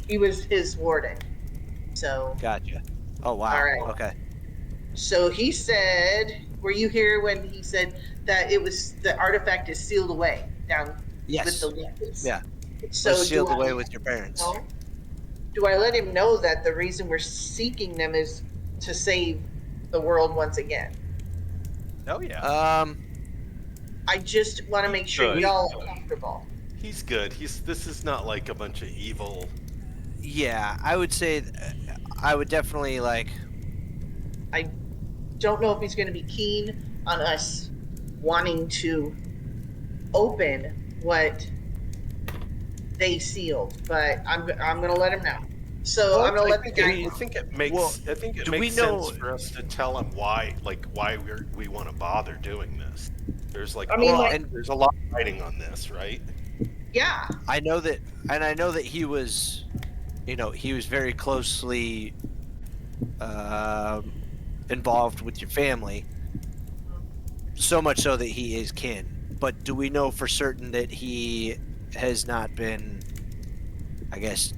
he was his warden. So, Gotcha. Oh, wow. All right. Okay. so he said, were you here when he said that the artifact is sealed away down Yes. with the leeches? Yeah. So Was sealed do away I- with your parents. No? Do I let him know that the reason we're seeking them is to save the world once again? Oh yeah. I just want to make sure Good. y'all are comfortable. He's good. This is not like a bunch of evil. Yeah, I would say, I would definitely like. I don't know if he's going to be keen on us wanting to open what they sealed, but I'm going to let him know. So I'm going to let the guy. I think it makes. Well, I think it do makes we know- sense for us to tell him why we want to bother doing this. There's like, I mean, there's a lot of writing on this, right? Yeah, I know that, and I know that he was, he was very closely involved with your family. So much so that he is kin. But do we know for certain that he has not been, I guess,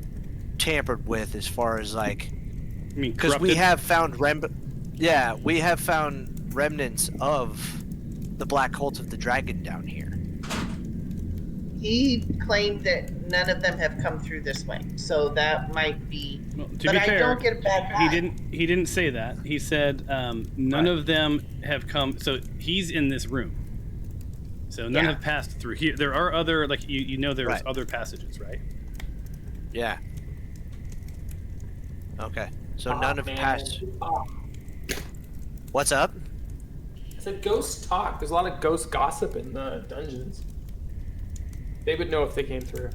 tampered with, as far as like? I mean, Because we corrupted? have found we have found remnants of the black cult of the dragon down here. he claimed that none of them have come through this way, so that might be. Well, to But be I fair, don't get a bad vibe. he didn't say that. He said none of them have come. So he's in this room. So none Yeah. have passed through here. There are other, like there's Right. other passages, right? Yeah. Okay. So none have Man. passed. What's up? It's a ghost talk. There's a lot of ghost gossip in the dungeons. They would know if they came through.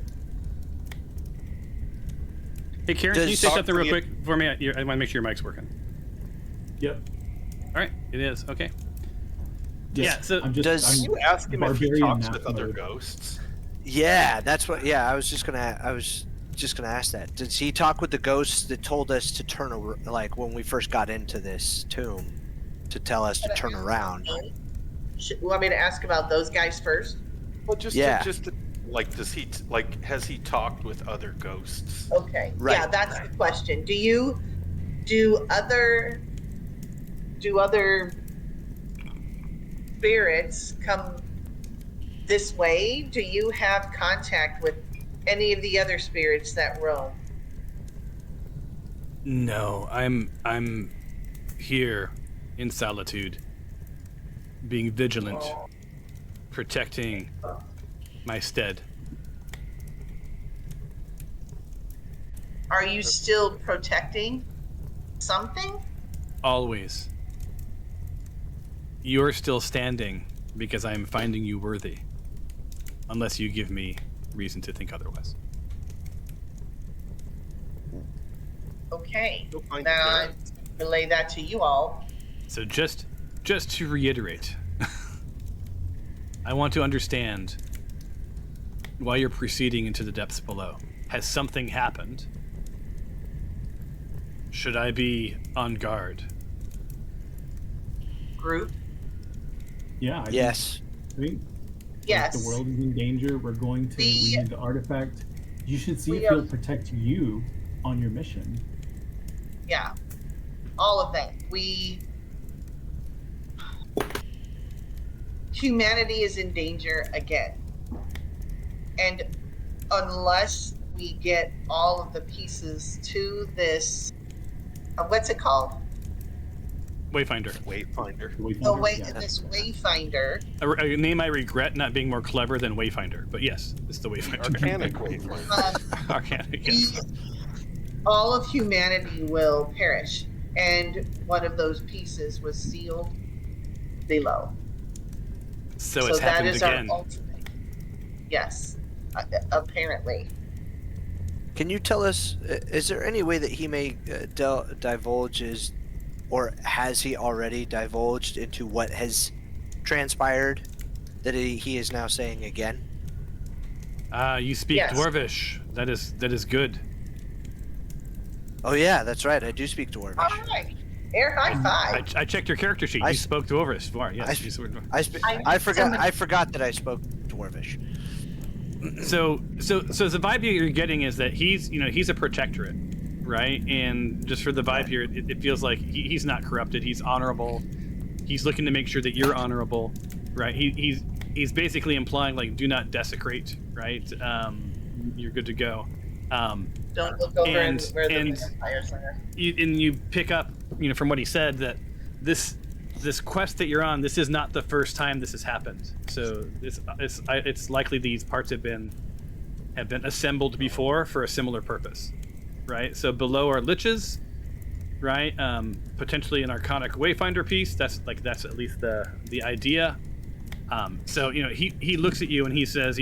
Hey, Karen, can you Does- say Talk something to real the- quick for me? I want to make sure your mic's working. Yep. All right, it is. Okay. Yes, Yeah, so I'm just, does- I'm Can you ask him if he barbarian talks map with other mode. ghosts? Yeah, that's what. Yeah, I was just gonna ask that. Did he talk with the ghosts that told us to turn like when we first got into this tomb, to tell us to turn around? You want me to ask about those guys first? Well, just Yeah. like, has he talked with other ghosts? Okay. Right. Yeah, that's the question. Do other spirits come this way? Do you have contact with any of the other spirits that roam? No, I'm here in solitude, being vigilant, protecting my stead. Are you still protecting something? Always. You're still standing because I am finding you worthy. Unless you give me reason to think otherwise. Okay. You'll find Now I it relay that to you all. So just to reiterate, I want to understand why you're proceeding into the depths below. Has something happened? Should I be on guard? Group? Yeah. Yes. I think Yes. the world is in danger. We're going to. We need the artifact. You should see We if he'll are- protect you on your mission. Yeah. All of that. Humanity is in danger again. And unless we get all of the pieces to this, what's it called? Wayfinder. Wayfinder. This Wayfinder. A name I regret not being more clever than Wayfinder, but yes, it's the Wayfinder. Arcanic Wayfinder. Arcanic, yes. All of humanity will perish. And one of those pieces was sealed below. So it's happened again. our ultimate. Yes, apparently. Can you tell us? Is there any way that he may divulge his or has he already divulged into what has transpired that he is now saying again? You speak Yes. Dwarvish. That is good. Oh yeah, that's right. I do speak Dwarvish. All right. Air high five. I checked your character sheet. I You s- spoke Dwarvish. Wow, yes. I you spoke Dwarvish. I forgot. somebody- I forgot that I spoke Dwarvish. So the vibe you're getting is that he's a protectorate, right? And just for the vibe here, it feels like he's not corrupted. He's honorable. He's looking to make sure that you're honorable, right? He's basically implying like do not desecrate, right? You're good to go. Don't look over and- where the and- vampires are. You pick up from what he said that this quest that you're on, this is not the first time this has happened. So it's likely these parts have been assembled before for a similar purpose, right? So below are liches, right? Potentially an arcanic wayfinder piece. That's at least the idea. So he looks at you and he says,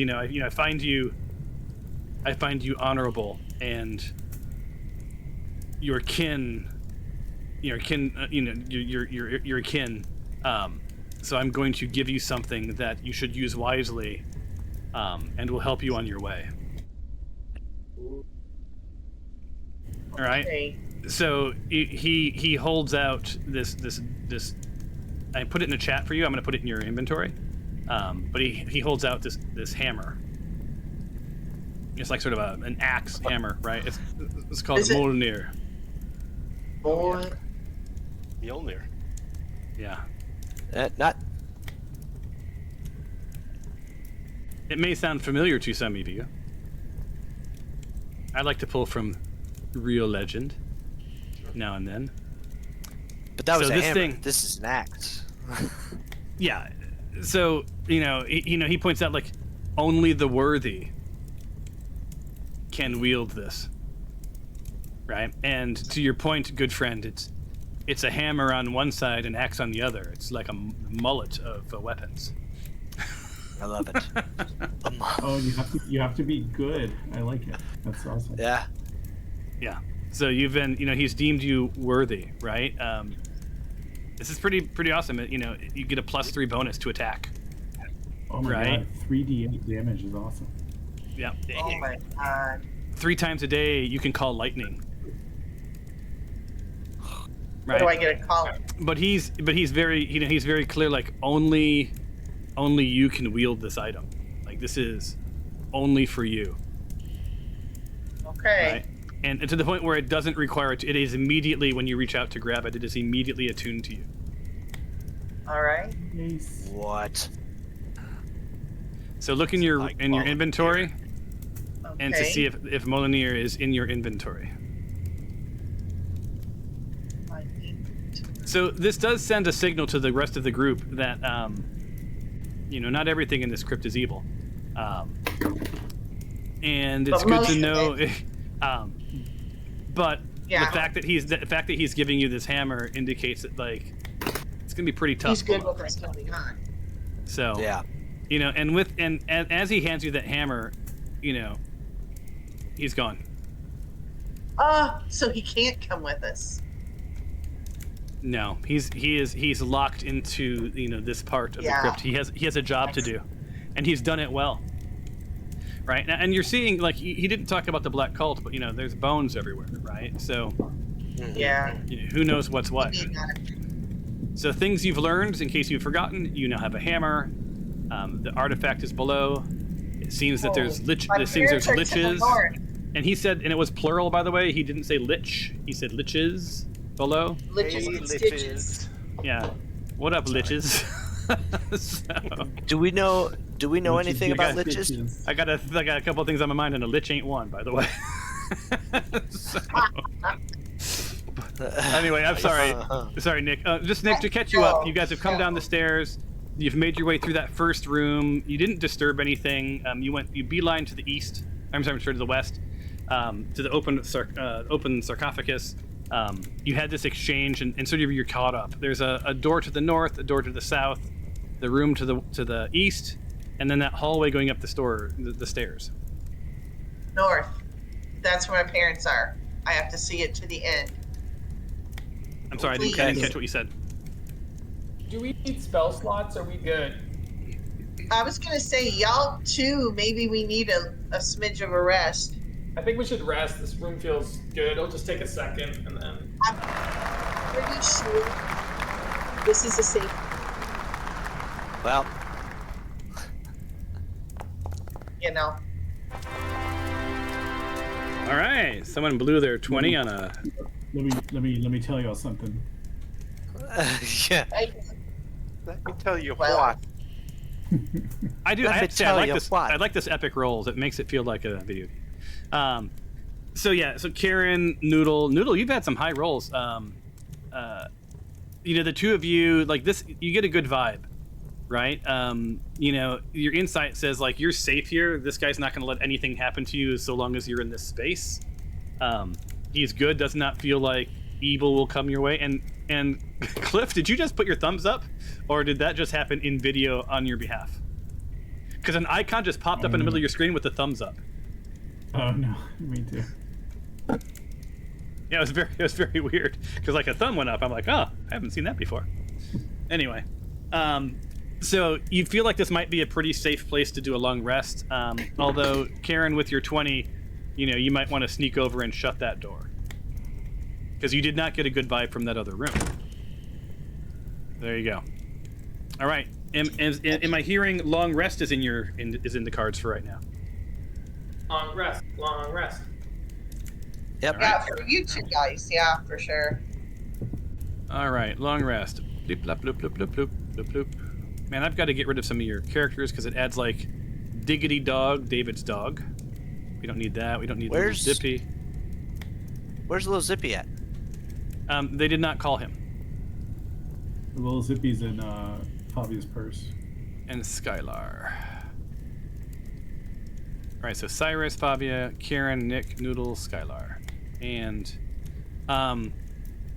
I find you honorable, and your kin, you're kin. So I'm going to give you something that you should use wisely, and will help you on your way. All right. Okay. So he holds out this. I put it in the chat for you. I'm going to put it in your inventory. But he holds out this hammer. It's like sort of an axe hammer, right? It's called Is a it- Mjolnir. Boy. Mjolnir. Yeah. Not. It may sound familiar to some of you. I like to pull from real legend now and then. But that was So a this hammer. thing- This is an axe. Yeah. So he points out like only the worthy can wield this, right? And to your point, good friend, it's a hammer on one side and axe on the other. It's like a mullet of weapons. I love it. Oh, you have to be good. I like it. That's awesome. Yeah. Yeah. So you've been, he's deemed you worthy, right? This is pretty awesome. You get a +3 bonus to attack. Oh my Right. god, 3d8 damage is awesome. Yeah. Oh my god. 3 times a day you can call lightning. Where do I get a collar? But he's very he's very clear. Like only you can wield this item. Like this is only for you, Okay. right? And to the point where it doesn't require it. It is immediately when you reach out to grab it. It is immediately attuned to you. All right. Nice. What? So look in your Like inventory Okay. and to see if Mjolnir is in your inventory. So this does send a signal to the rest of the group that not everything in this crypt is evil, and it's But good most to of know. But Yeah. the fact that he's giving you this hammer indicates that like it's gonna be pretty tough. He's good with us coming on. So Yeah. and as he hands you that hammer, he's gone. So he can't come with us. No, he's locked into this part of Yeah. the crypt. He has a job to do, and he's done it well. Right now, and you're seeing like he didn't talk about the black cult, but there's bones everywhere, right? So Yeah. who knows what's what? Maybe not. So things you've learned, in case you've forgotten, you now have a hammer. The artifact is below. It seems that there's My it seems there's parents are to the liches, north. and he said, and it was plural by the way. He didn't say lich. He said liches below. Liches Hey, and stitches. Yeah. What up, liches? So, Do we know Which is anything you about guys liches? bitches. I got a couple of things on my mind, and a lich ain't one, by the way. So, anyway, I'm sorry. Sorry, Nick. Just Nick, to catch you up, you guys have come down the stairs. You've made your way through that first room. You didn't disturb anything. You beeline to the east. I'm sorry, to the west, to the open sarcophagus. You had this exchange, and sort of you're caught up. There's a door to the north, a door to the south, the room to the east, and then that hallway going up the stairs. North. That's where my parents are. I have to see it to the end. I'm sorry, I didn't catch what you said. Do we need spell slots? Or are we good? I was gonna say, y'all too. Maybe we need a smidge of a rest. I think we should rest. This room feels good. It'll just take a second, and then. I'm pretty sure this is a safe. Well, You know. All right, someone blew their 20 on a. Let me tell y'all something. yeah. Let me tell you Well- what. I do. Let I me have to say, I tell like you this. what. I like this epic rolls. It makes it feel like a video game. So yeah. So Karen, Noodle, you've had some high rolls. You know, the two of you, like this, you get a good vibe, right? You know, your insight says like you're safe here. This guy's not going to let anything happen to you so long as you're in this space. He's good. Does not feel like evil will come your way. And Cliff, did you just put your thumbs up, or did that just happen in video on your behalf? Because an icon just popped up in the middle of your screen with the thumbs up. Oh no, me too. Yeah, it was very weird. Because like a thumb went up. I'm like, oh, I haven't seen that before. Anyway, so you feel like this might be a pretty safe place to do a long rest. Although Karen, with your 20, you know, you might want to sneak over and shut that door. Because you did not get a good vibe from that other room. There you go. All right. Am I hearing long rest is in the cards for right now? Long rest. Long rest. Yep. Yeah, for you two guys, yeah, for sure. All right, long rest. Bloop, bloop, bloop, bloop, bloop, bloop, bloop, bloop. Man, I've got to get rid of some of your characters because it adds like Diggity Dog, David's dog. We don't need that. We don't need Little Zippy. Where's Little Zippy at? They did not call him. The little Zippy's in Fabia's purse. And Skylar. All right, so Cyrus, Fabia, Karen, Nick, Noodle, Skylar. And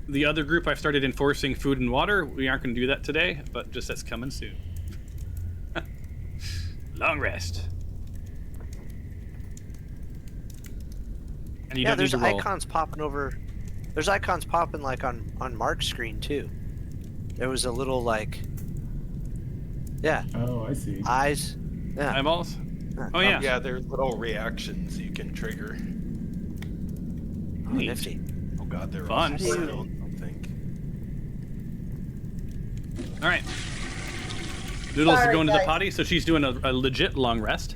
the other group, I've started enforcing food and water. We aren't going to do that today, but just that's coming soon. Long rest. And you Yeah, don't there's need to roll. icons popping over. There's icons popping like on Mark's screen too. There was a little like, yeah, Oh, I see. eyes. Yeah. Eyeballs? Oh, yeah. Yeah, there's little reactions you can trigger. Oh, Neat. nifty. Oh god, they're Fun. also still, I think. All right. Noodles is Sorry, going to the guys. potty, so she's doing a legit long rest.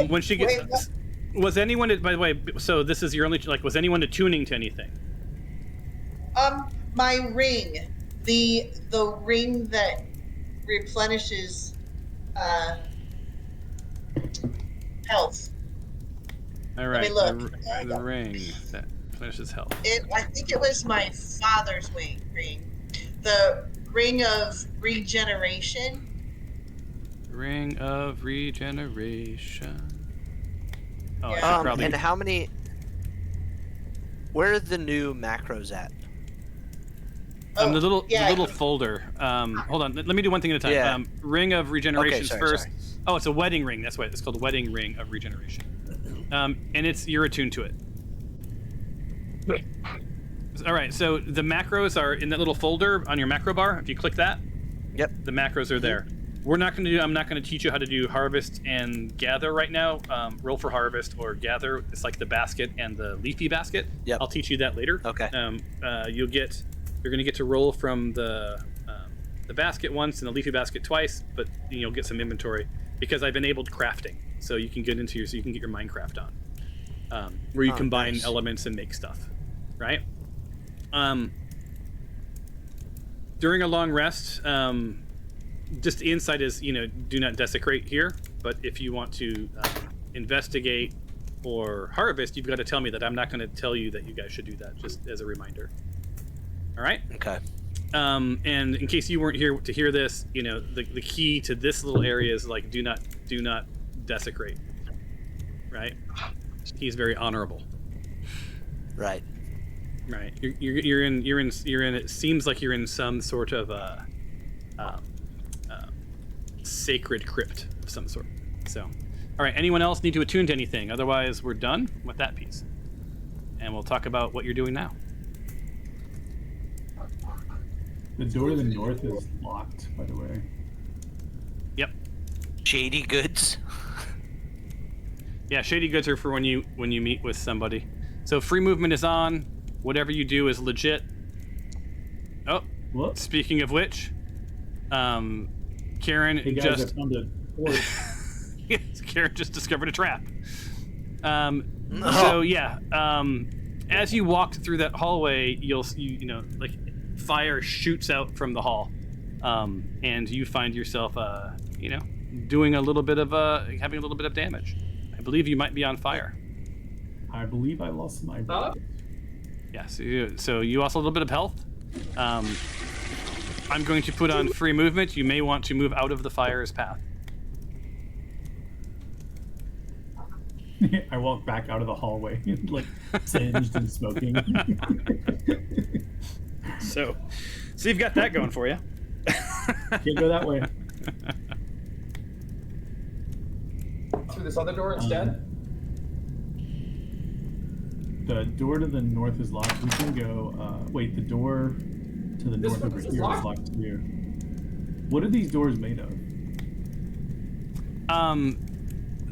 When she gets... Wait, what? Was anyone, by the way, so this is your only, like, was anyone attuning to anything? My ring, the ring that replenishes health. All right. me look. The ring that finishes health. I think it was my father's ring. The ring of regeneration. Ring of regeneration. Oh, I Yeah. should probably... And how many? Where are the new macros at? the little yeah, the little folder. Hold on. Let me do one thing at a time. Yeah. Ring of regeneration sorry, first. sorry. Oh, it's a wedding ring. That's why it's called wedding ring of regeneration. And you're attuned to it. All right. So the macros are in that little folder on your macro bar. If you click that, Yep. the macros are there. I'm not going to teach you how to do harvest and gather right now. Roll for harvest or gather. It's like the basket and the leafy basket. Yep. I'll teach you that later. Okay. You're going to get to roll from the basket once and the leafy basket twice, but you'll get some inventory because I've enabled crafting, so you can get your Minecraft on, where you Oh, combine nice. elements and make stuff, right? During a long rest, just the insight is, do not desecrate here, but if you want to investigate or harvest, you've got to tell me that. I'm not going to tell you that you guys should do that, just as a reminder. All right? Okay. And in case you weren't here to hear this, the key to this little area is like, do not desecrate, right? He's very honorable. Right. Right. You're in. It seems like you're in some sort of sacred crypt of some sort. So, all right. Anyone else need to attune to anything? Otherwise, we're done with that piece, and we'll talk about what you're doing now. The door to the north is locked, by the way. Yep. Shady goods. Yeah, shady goods are for when you meet with somebody. So free movement is on. Whatever you do is legit. Oh, What? speaking of which, Karen Hey guys, just I found a port. yes, Karen just discovered a trap. No. So yeah, as you walk through that hallway, you know like fire shoots out from the hall, and you find yourself doing a little bit of having a little bit of damage. I believe you might be on fire. I believe I lost my Huh? Yeah, so you lost a little bit of health. I'm going to put on free movement. You may want to move out of the fire's path. I walk back out of the hallway, like singed and smoking. So you've got that going for you. Can't go that way. Through this other door instead. The door to the north is locked. We can go. Wait, the door to the This north one over is here is locked? locked too. What are these doors made of?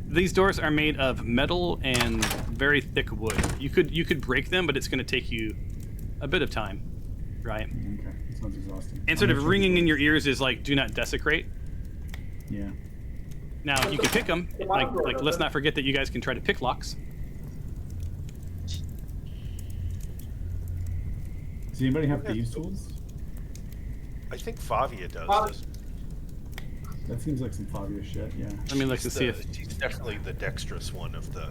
These doors are made of metal and very thick wood. You could break them, but it's going to take you a bit of time, right? Okay, that sounds exhausting. And sort I'm of gonna ringing check in the your ears is like, "Do not desecrate." doors. Yeah. Now you can pick them. Like let's not forget that you guys can try to pick locks. Does anybody have thieves tools? I think Favia does. Fav- That seems like some Fabio shit. Yeah. Let me look to He's see if. he's definitely the dexterous one of the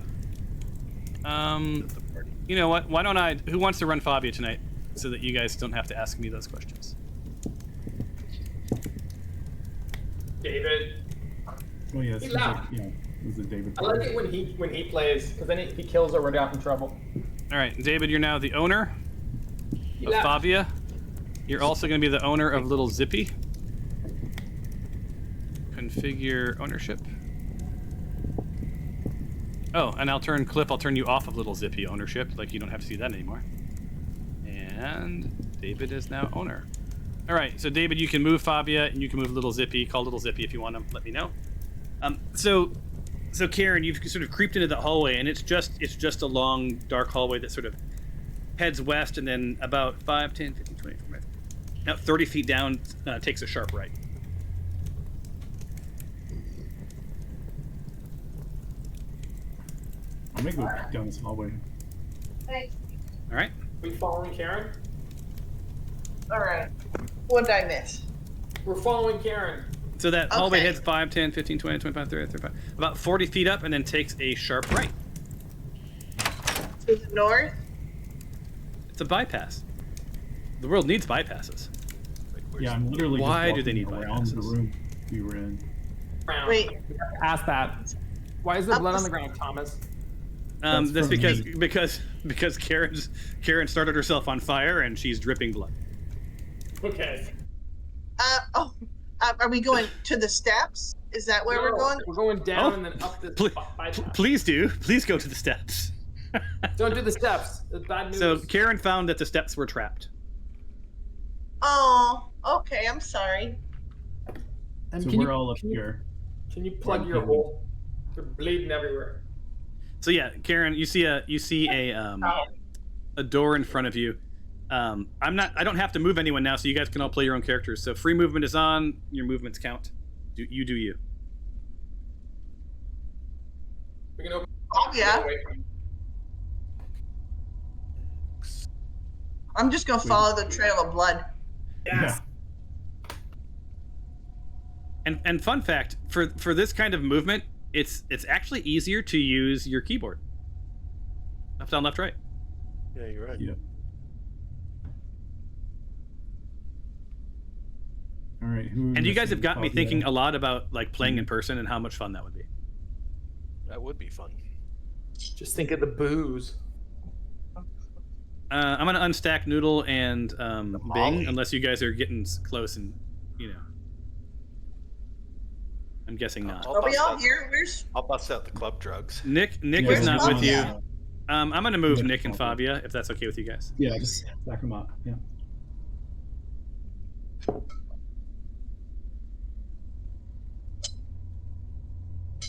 Um, party. you know what? Why don't I? Who wants to run Fabia tonight, so that you guys don't have to ask me those questions? David. Oh yeah. It He seems like, laughed. yeah. It was a David. I like it when he plays, because then if he kills her, we're down in trouble. All right, David, you're now the owner He of laughed. Fabia. You're also going to be the owner of Little Zippy. Configure ownership. Oh, and I'll turn you off of Little Zippy ownership, like you don't have to see that anymore. And David is now owner. All right, so David, you can move Fabia and you can move Little Zippy. Call Little Zippy if you want him. Let me know. So Karen, you've sort of creeped into the hallway, and it's just a long, dark hallway that sort of heads west, and then about 5, 10, 15, 20, 25, now 30 feet down, takes a sharp right. I'm gonna go down this hallway. All right. We following Karen? All right. What did I miss? We're following Karen. So that hallway Okay. heads 5, 10, 15, 20, 25, 30, 35, about 40 feet up, and then takes a sharp right. To the north? It's a bypass. The world needs bypasses. Like, where's Yeah, I'm literally. Why just do they walking need around the bypasses? room we were in? Ground. Wait. Ask that. Why is there Up blood the on the ground, Thomas? That's That's from because Karen started herself on fire and she's dripping blood. Okay. Are we going to the steps? Is that where we're No, going? We're going down Oh, and then up this bypass. Please go to the steps. Don't do the steps. It's bad news. So Karen found that the steps were trapped. Oh, okay. I'm sorry. And So can we're you- all up can you- here. Can you plug your hole? You're bleeding everywhere. So yeah, Karen, you see a door in front of you. I don't have to move anyone now, so you guys can all play your own characters. So free movement is on. Your movements count. Do you? We can open. Oh, yeah. I'm just gonna follow the trail of blood. Yes. And fun fact, for this kind of movement, it's actually easier to use your keyboard. Left down, left right. Yeah, you're right. Yeah. All right. Who? And you guys have got me Fabio. thinking a lot about like playing in person and how much fun that would be. That would be fun. Just think of the booze. I'm gonna unstack Noodle and Molly. Bing, unless you guys are getting close and I'm guessing not. Are we all here? Where's? I'll bust out the club drugs. Nick Yeah, is not with you. Fabia? I'm gonna move Nick Nick and Fabia. Fabia if that's okay with you guys. Yeah, just stack them up. Yeah.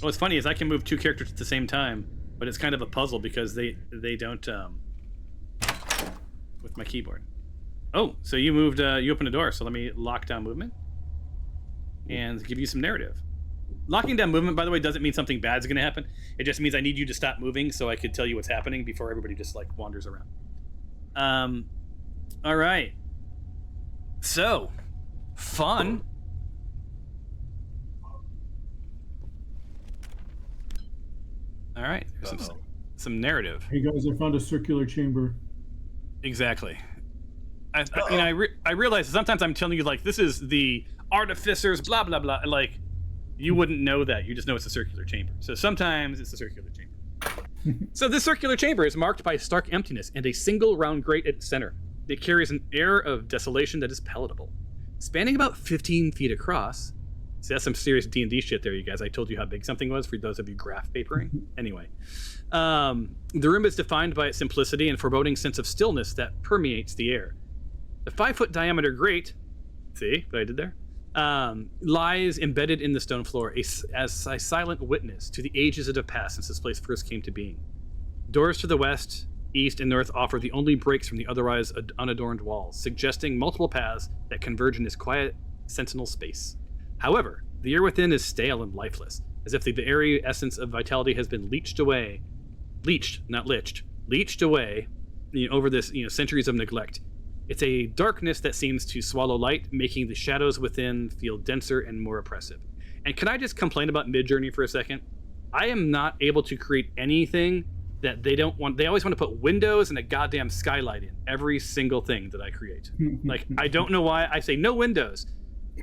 What's funny is I can move two characters at the same time, but it's kind of a puzzle because they don't with my keyboard. Oh, so you moved, you opened a door, so let me lock down movement and give you some narrative. Locking down movement, by the way, doesn't mean something bad's going to happen. It just means I need you to stop moving so I could tell you what's happening before everybody just like wanders around. All right. So, fun. All right, there's some narrative. Hey guys, I found a circular chamber. Exactly. I realize sometimes I'm telling you like this is the artificers blah blah blah, like you wouldn't know that. You just know it's a circular chamber. So sometimes it's a circular chamber. So this circular chamber is marked by stark emptiness and a single round grate at its center. It carries an air of desolation that is palatable. Spanning about 15 feet across. See, that's some serious D&D shit there, you guys. I told you how big something was for those of you graph papering. Anyway. The room is defined by its simplicity and foreboding sense of stillness that permeates the air. The 5-foot diameter grate, see what I did there? Lies embedded in the stone floor as a silent witness to the ages that have passed since this place first came to being. Doors to the west, east, and north offer the only breaks from the otherwise unadorned walls, suggesting multiple paths that converge in this quiet, sentinel space. However, the air within is stale and lifeless, as if the airy essence of vitality has been leached away, over this centuries of neglect. It's a darkness that seems to swallow light, making the shadows within feel denser and more oppressive. And can I just complain about Midjourney for a second? I am not able to create anything that they don't want. They always want to put windows and a goddamn skylight in every single thing that I create. Like, I don't know why I say no windows,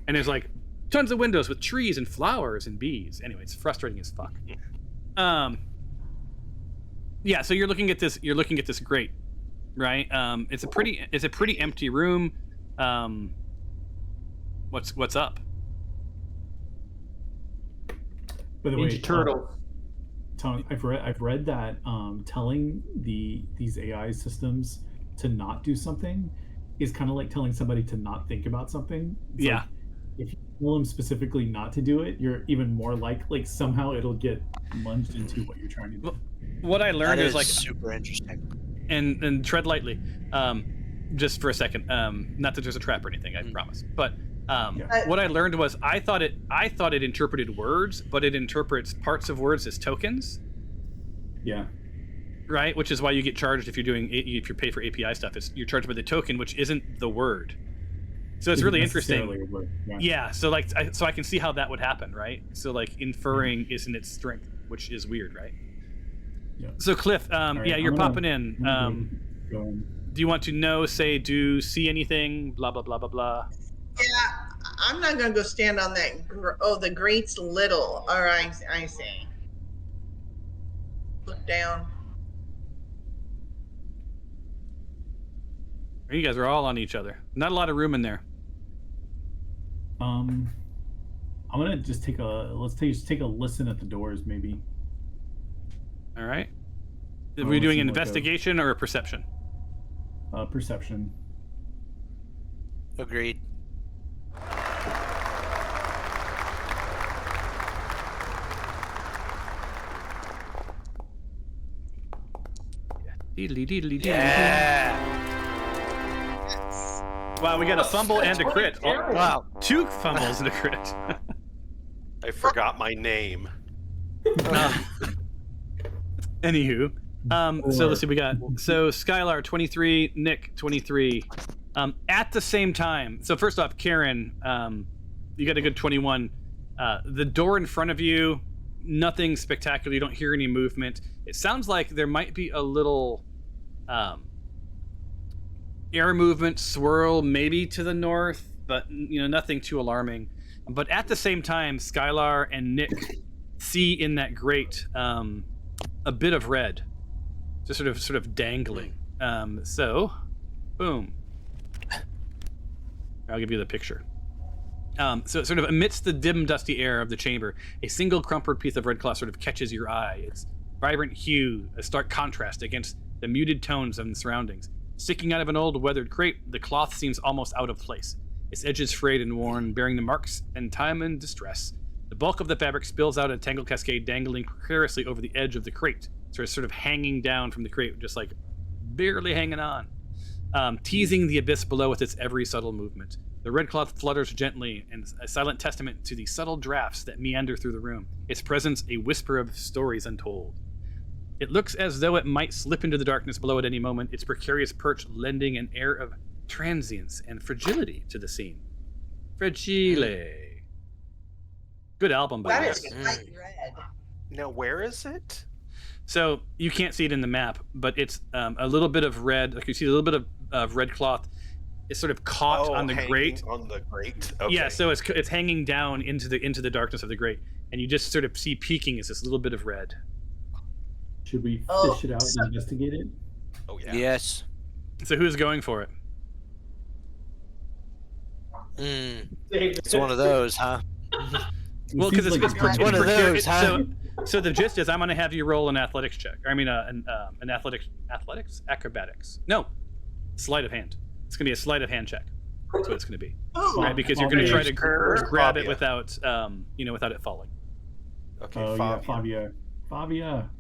and there's like tons of windows with trees and flowers and bees. Anyway, it's frustrating as fuck. Yeah, so you're looking at this grate, right? It's a pretty empty room. What's up? By the way, Ninja Turtles. Tom, I've read that telling these AI systems to not do something is kind of like telling somebody to not think about something. It's Yeah. like, if you tell them specifically not to do it, you're even more like somehow it'll get lunged into what you're trying to do. What I learned That is is like, super interesting. and tread lightly, just for a second. Not that there's a trap or anything, I promise. But what I learned was I thought it interpreted words, but it interprets parts of words as tokens. Yeah. Right, which is why you get charged if you pay for API stuff. You're charged by the token, which isn't the word. So it's really interesting. Yeah. So I can see how that would happen, right? So like inferring isn't its strength, which is weird, right? Yeah. So Cliff, Right, you're popping in. Go in. Do you want to know? Say, do see anything? Blah blah blah blah blah. Yeah, I'm not gonna go stand on that. The grate's little. All right, I see. Look down. You guys are all on each other. Not a lot of room in there. I'm gonna just take a listen at the doors, maybe. All right. Are Oh, we it doing an seemed like investigation or a perception? Perception. Agreed. Deedly deedly deedly. Yeah. Wow, we got a fumble and a crit. Oh, Wow. 2 fumbles and a crit. I forgot my name. Anywho, so let's see, we got Skylar 23, Nick 23. At the same time, so first off, Karen, you got a good 21. The door in front of you, nothing spectacular. You don't hear any movement. It sounds like there might be a little air movement, swirl, maybe to the north, but nothing too alarming. But at the same time, Skylar and Nick see in that grate a bit of red, just sort of dangling. So, boom. I'll give you the picture. So sort of amidst the dim, dusty air of the chamber, a single crumpled piece of red cloth sort of catches your eye. Its vibrant hue, a stark contrast against the muted tones of the surroundings. Sticking out of an old weathered crate, the cloth seems almost out of place. its edges frayed and worn, bearing the marks and time and distress. The bulk of the fabric spills out a tangled cascade, dangling precariously over the edge of the crate, sort of hanging down from the crate, just like barely hanging on, teasing the abyss below with its every subtle movement. The red cloth flutters gently, and a silent testament to the subtle drafts that meander through the room, its presence a whisper of stories untold. It looks as though it might slip into the darkness below at any moment, its precarious perch lending an air of transience and fragility to the scene. Fragile. Good album, by the way. That is bright red. Now, where is it? So you can't see it in the map, but it's a little bit of red. Like you see a little bit of red cloth. It's sort of caught on the grate. On the grate. Okay. Yeah, so it's hanging down into the darkness of the grate, and you just sort of see peeking is this little bit of red. Should we fish it out and investigate it? Oh yeah. Yes. So who's going for it? It's one of those, huh? Well, because it's one of those, huh? So the gist is I'm going to have you roll an athletics check. I mean, an acrobatics. No, sleight of hand. It's going to be a sleight of hand check. That's what it's going to be. Right, because you're going to try to grab it without, without it falling. Okay. Oh yeah, Fabia.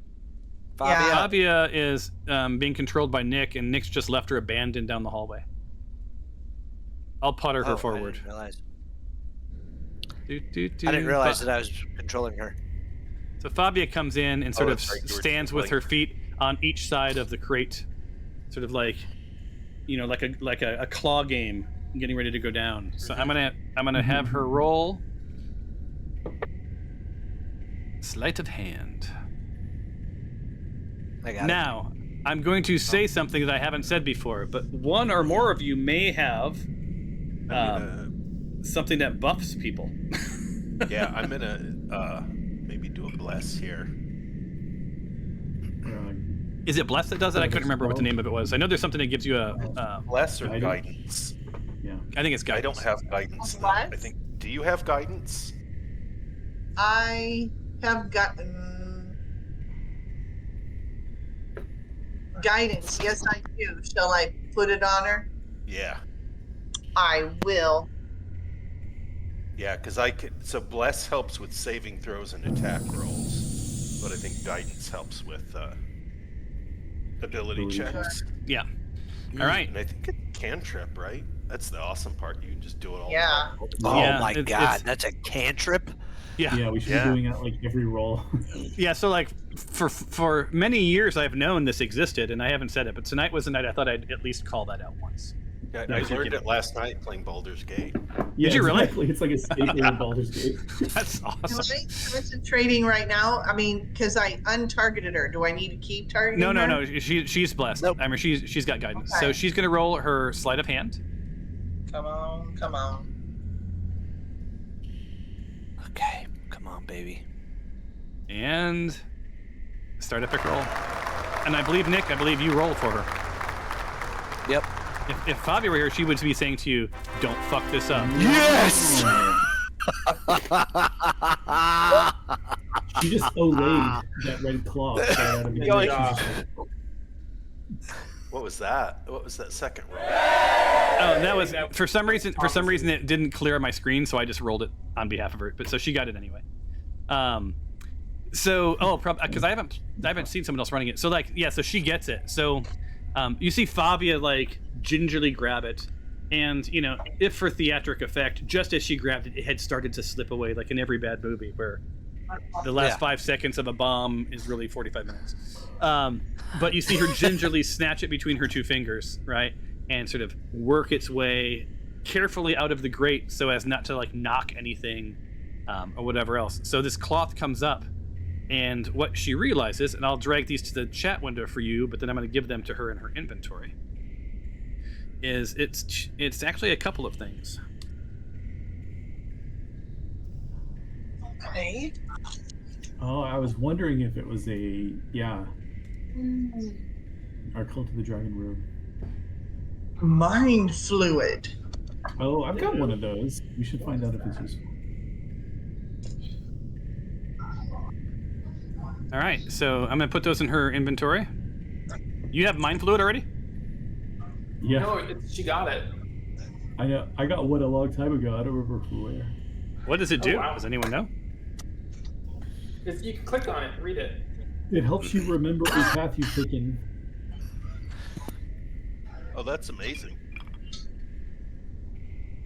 Fabia is being controlled by Nick, and Nick's just left her abandoned down the hallway. I'll putter her forward. I didn't realize that I was controlling her. So Fabia comes in and sort of stands with her feet on each side of the crate, sort of like, like a claw game, getting ready to go down. So I'm gonna have her roll sleight of hand. I got now, I'm going to say something that I haven't said before, but one or more of you may have something that buffs people. Yeah, I'm gonna maybe do a bless here. Is it bless that does it? I couldn't remember what the name of it was. I know there's something that gives you a bless or guidance. Yeah, I think it's guidance. I don't have guidance. What? I think. Do you have guidance? I have gotten guidance. Yes, I do. Shall I put it on her? Yeah. I will. Yeah, because I could. So bless helps with saving throws and attack rolls, but I think guidance helps with ability checks. Yeah. All right. And I think it cantrip, right? That's the awesome part. You can just do it all. Yeah. Oh Yeah, my it's- god, that's a cantrip. Yeah, we should be doing that like every roll. Yeah, so like for many years I've known this existed and I haven't said it, but tonight was the night I thought I'd at least call that out once. Yeah, I learned it last night playing Baldur's Gate. Yeah, Did you really? Exactly. It's like a staple in Baldur's Gate. That's Am awesome. I concentrating right now? I mean, because I untargeted her. Do I need to keep targeting her? No. She's blessed. Nope. I mean, she's got guidance. Okay. So she's gonna roll her sleight of hand. Come on. Okay, come on, baby. And start epic roll. And I believe Nick, you roll for her. Yep. If Fabia were here, she would be saying to you, "Don't fuck this up." Yes. She just olayed that red cloth right out of the What was that? What was that second roll? Oh, that was for some reason it didn't clear on my screen, so I just rolled it on behalf of her. But so she got it anyway. Because I haven't seen someone else running it. So so she gets it. So you see Fabia like gingerly grab it, and if for theatric effect, just as she grabbed it, it had started to slip away, like in every bad movie where the last 5 seconds of a bomb is really 45 minutes. But you see her gingerly snatch it between her two fingers, right, and sort of work its way carefully out of the grate so as not to like knock anything or whatever else. So this cloth comes up, and what she realizes, and I'll drag these to the chat window for you, but then I'm going to give them to her in her inventory, is it's actually a couple of things. Okay. Oh, I was wondering if it was our Cult of the Dragon room. Mind fluid. Oh, I've got one of those. We should find out if it's useful. All right, so I'm going to put those in her inventory. You have mind fluid already? Yeah. No, she got it. I know. I got one a long time ago. I don't remember where. What does it Oh, do? wow. Does anyone know? You can click on it and read it. It helps you remember a path you've taken. Oh, that's amazing.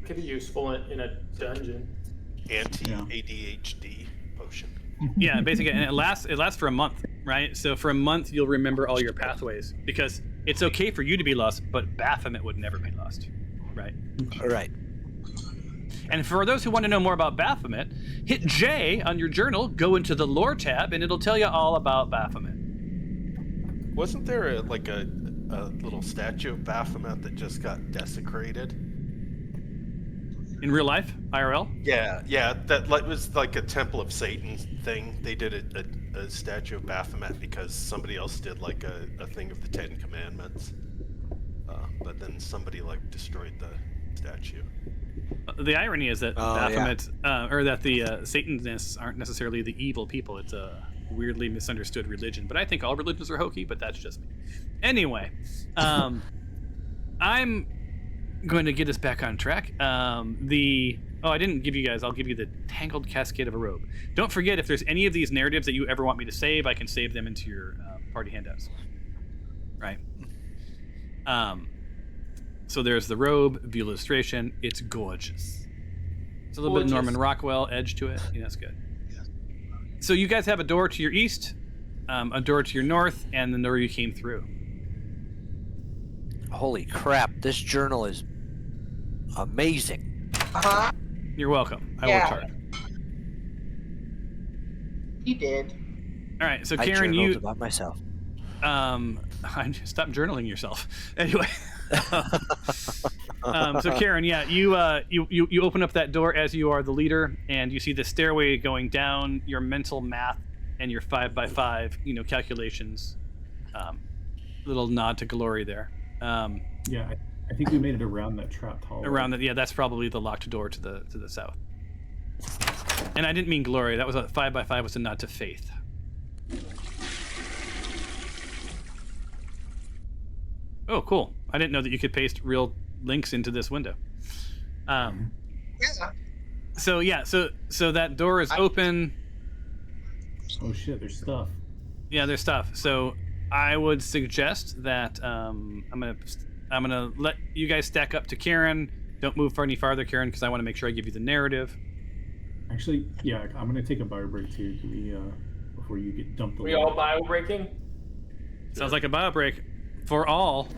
Could be useful in a dungeon. Anti-ADHD potion. Yeah, basically, and it lasts for a month, right? So for a month, you'll remember all your pathways because it's okay for you to be lost, but Baphomet would never be lost, right? All right. And for those who want to know more about Baphomet, hit J on your journal, go into the lore tab, and it'll tell you all about Baphomet. Wasn't there a little statue of Baphomet that just got desecrated? In real life, IRL? Yeah, that was like a Temple of Satan thing. They did a statue of Baphomet because somebody else did like a thing of the Ten Commandments. But then somebody like destroyed the statue. The irony is that Baphomet, or that the Satanists aren't necessarily the evil people. It's a weirdly misunderstood religion. But I think all religions are hokey, but that's just me. Anyway, I'm going to get us back on track. I didn't give you guys, I'll give you the Tangled Cascade of a Robe. Don't forget, if there's any of these narratives that you ever want me to save, I can save them into your party handouts. Right. So there's the robe, the illustration. It's gorgeous. It's a little bit Norman Rockwell edge to it. Yeah, that's good. So you guys have a door to your east, a door to your north, and the door you came through. Holy crap! This journal is amazing. You're welcome. I Yeah. worked hard. You did. All right, so I Karen, journaled about myself. Stop journaling yourself. Anyway, so Karen, yeah, you open up that door as you are the leader, and you see the stairway going down. Your mental math and your 5x5, calculations. Little nod to glory there. Yeah, I think we made it around that trapped hallway. That's probably the locked door to the south. And I didn't mean glory. That was a 5x5 was a nod to faith. Oh, cool. I didn't know that you could paste real links into this window. Yeah. So that door is open. Oh shit, there's stuff. Yeah, there's stuff. So I would suggest that I'm gonna let you guys stack up to Karen. Don't move any farther, Karen, because I want to make sure I give you the narrative. Actually, yeah, I'm gonna take a bio break too. Do we before you get dumped? We all bio breaking? Sounds like a bio break for all.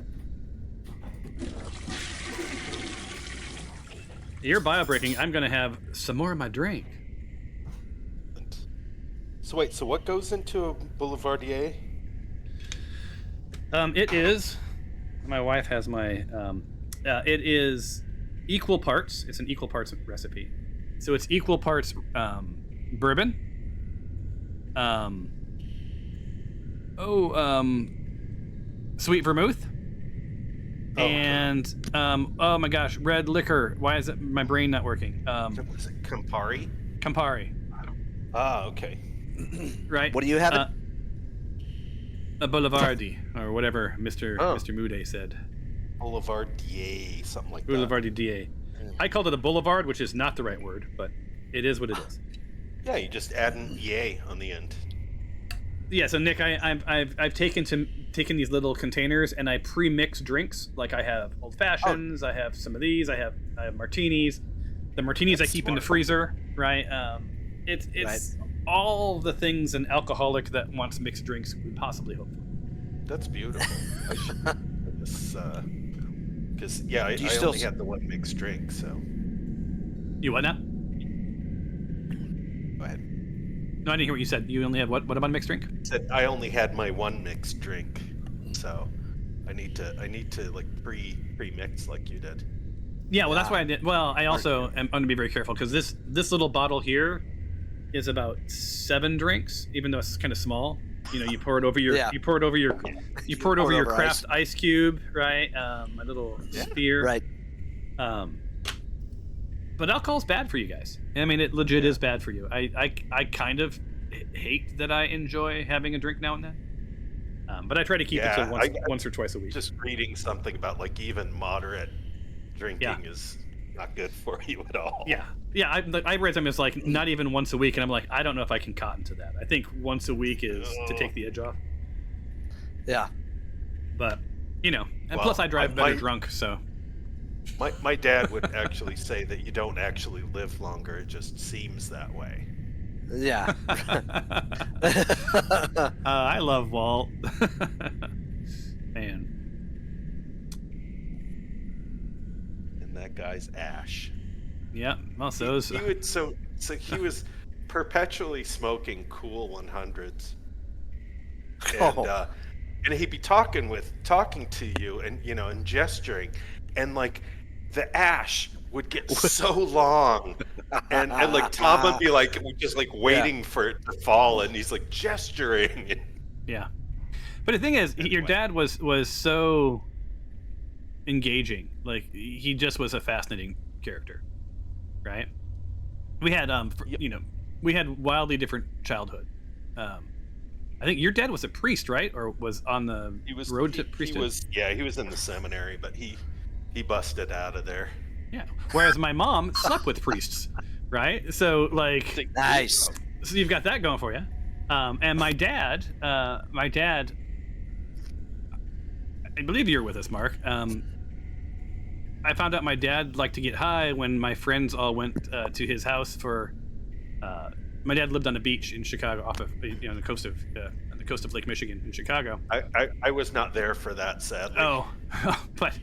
You're bio breaking. I'm gonna have some more of my drink. So wait, so what goes into a Boulevardier? It is. My wife has my. It is equal parts. It's an equal parts recipe. So it's equal parts bourbon. Sweet vermouth. And oh my gosh, red liquor. Why is it my brain not working? Is it Campari? Campari. Ah, okay. Right. What do you have? A Boulevardi or whatever Mr. Moudet said. Boulevardier, something like that. Boulevardier. I called it a boulevard, which is not the right word, but it is what it is. Yeah, you just add an EA on the end. Yeah, so Nick, I've taken these little containers and I pre-mix drinks. Like I have old fashions, I have some of these, I have martinis. The martinis I keep in the freezer, right? It's Right. all the things an alcoholic that wants mixed drinks could possibly hope for. That's beautiful. I should just because I still only had the one mixed drink, so You what now? go ahead. No, I didn't hear what you said. You only have what? What about a mixed drink? Said I only had my one mixed drink, so I need to like pre-mix like you did. Yeah, well, that's why I did. Well, I also am going to be very careful because this little bottle here is about 7 drinks, even though it's kind of small. You pour it over your you pour it over your craft ice cube, right? A little sphere, Right. But alcohol's bad for you guys. I mean, it legit is bad for you. I kind of hate that I enjoy having a drink now and then, but I try to keep it to once or twice a week. Just reading something about like even moderate drinking is not good for you at all. Yeah. I read something that's like not even once a week, and I'm like, I don't know if I can cotton to that. I think once a week is to take the edge off. Yeah. But and Well, plus I drive better my- drunk, so. My dad would actually say that you don't actually live longer; it just seems that way. Yeah. I love Walt. Man. And that guy's Ash. Yeah. Well, so is, He would so he was perpetually smoking Cool 100s, and he'd be talking to you, and and gesturing, and like the ash would get so long, and like Tom would be like just like waiting for it to fall, and he's like gesturing. yeah. But the thing is, your dad was so engaging. Like he just was a fascinating character, right? We had we had wildly different childhood. I think your dad was a priest, right? Or was on the road to priesthood? He was in the seminary, but he busted out of there. Yeah. Whereas my mom slept with priests, right? So like, Nice. So you've got that going for you. And my dad, I believe you were with us, Mark. I found out my dad liked to get high when my friends all went to his house for. My dad lived on a beach in Chicago, off of the coast of Lake Michigan in Chicago. I was not there for that, sadly. Oh, but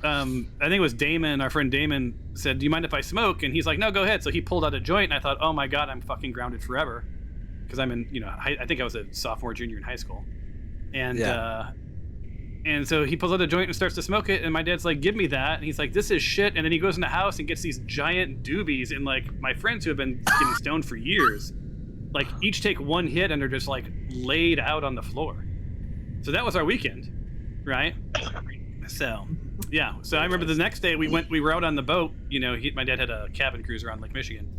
I think it was Damon, our friend Damon, said, "Do you mind if I smoke?" And he's like, "No, go ahead." So he pulled out a joint, and I thought, "Oh my god, I'm fucking grounded forever," because I'm in I think I was a sophomore, junior in high school, and and so he pulls out a joint and starts to smoke it, and my dad's like, "Give me that," and he's like, "This is shit," and then he goes in the house and gets these giant doobies, and like my friends who have been getting stoned for years, like each take one hit and they're just like laid out on the floor. So that was our weekend, right? So yeah, so I remember the next day we were out on the boat. My dad had a cabin cruise around Lake Michigan,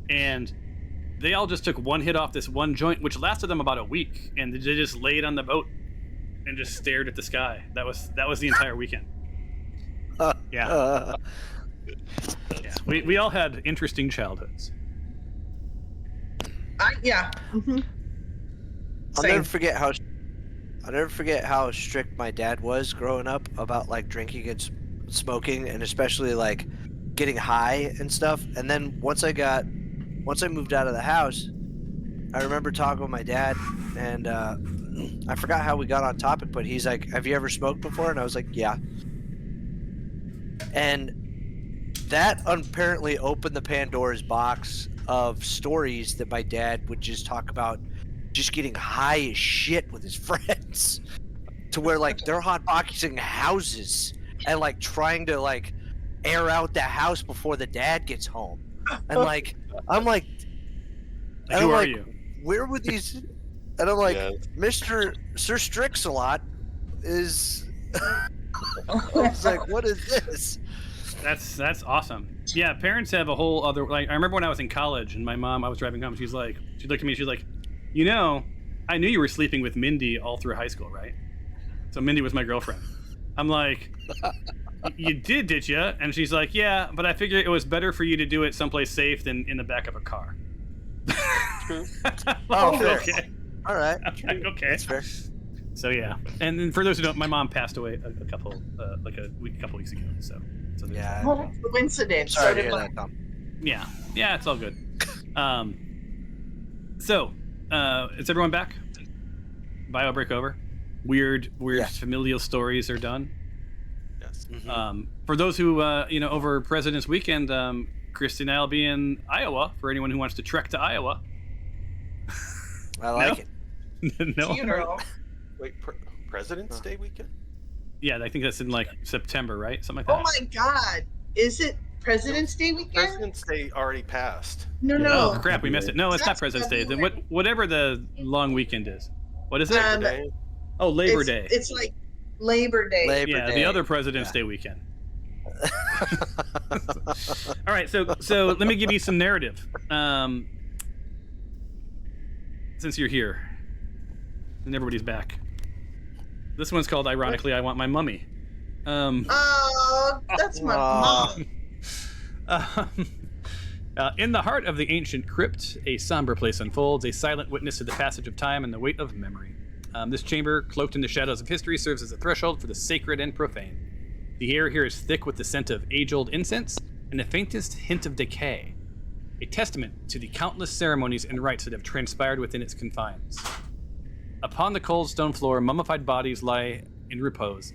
and they all just took one hit off this one joint, which lasted them about a week, and they just laid on the boat and just stared at the sky. That was the entire weekend. Yeah. Yeah. We all had interesting childhoods. Yeah. Mm-hmm. I'll never forget how strict my dad was growing up about like drinking and smoking, and especially like getting high and stuff. And then once I moved out of the house, I remember talking with my dad, and I forgot how we got on topic, but he's like, "Have you ever smoked before?" And I was like, "Yeah." And that apparently opened the Pandora's box of stories that my dad would just talk about, just getting high as shit with his friends, to where like they're hotboxing houses and like trying to like air out the house before the dad gets home. And like I'm like, Who are you? Where would these? And I'm like, Yeah. Sir Strix-a-lot is. I was like, what is this? That's awesome. Yeah, parents have a whole other, like, I remember when I was in college and my mom, I was driving home, she looked at me, she's like, I knew you were sleeping with Mindy all through high school, right? So Mindy was my girlfriend. I'm like, you did you? And she's like, yeah, but I figured it was better for you to do it someplace safe than in the back of a car. True. Oh, fair. Okay. All right. Like, okay. That's fair. So yeah, and then for those who don't, my mom passed away a couple weeks ago. So there's Yeah. What a coincidence. Sorry So to did hear mine. that, Tom. Yeah, it's all good. So is everyone back? Bio break over. Weird Yeah. familial stories are done. Yes. Mhm. For those who over President's Weekend, Christy and I will be in Iowa. For anyone who wants to trek to Iowa. I like it. No. Funeral. Wait, President's Day weekend? Yeah, I think that's in like September, right? Something like that. Oh my God. Is it President's Day weekend? President's Day already passed. No. Oh crap, we missed it. No, it's not That's President's Day. Then February. whatever the long weekend is. What is it? Day. Oh, Labor it's, Day. It's like Labor Day. Labor Yeah, Day. the other President's Day weekend. All right, so let me give you some narrative. Since you're here, and everybody's back. This one's called, ironically, I Want My Mummy. Oh. Oh, that's my mom. In the heart of the ancient crypt, a somber place unfolds, a silent witness to the passage of time and the weight of memory. This chamber, cloaked in the shadows of history, serves as a threshold for the sacred and profane. The air here is thick with the scent of age-old incense and the faintest hint of decay, a testament to the countless ceremonies and rites that have transpired within its confines. Upon the cold stone floor, mummified bodies lie in repose,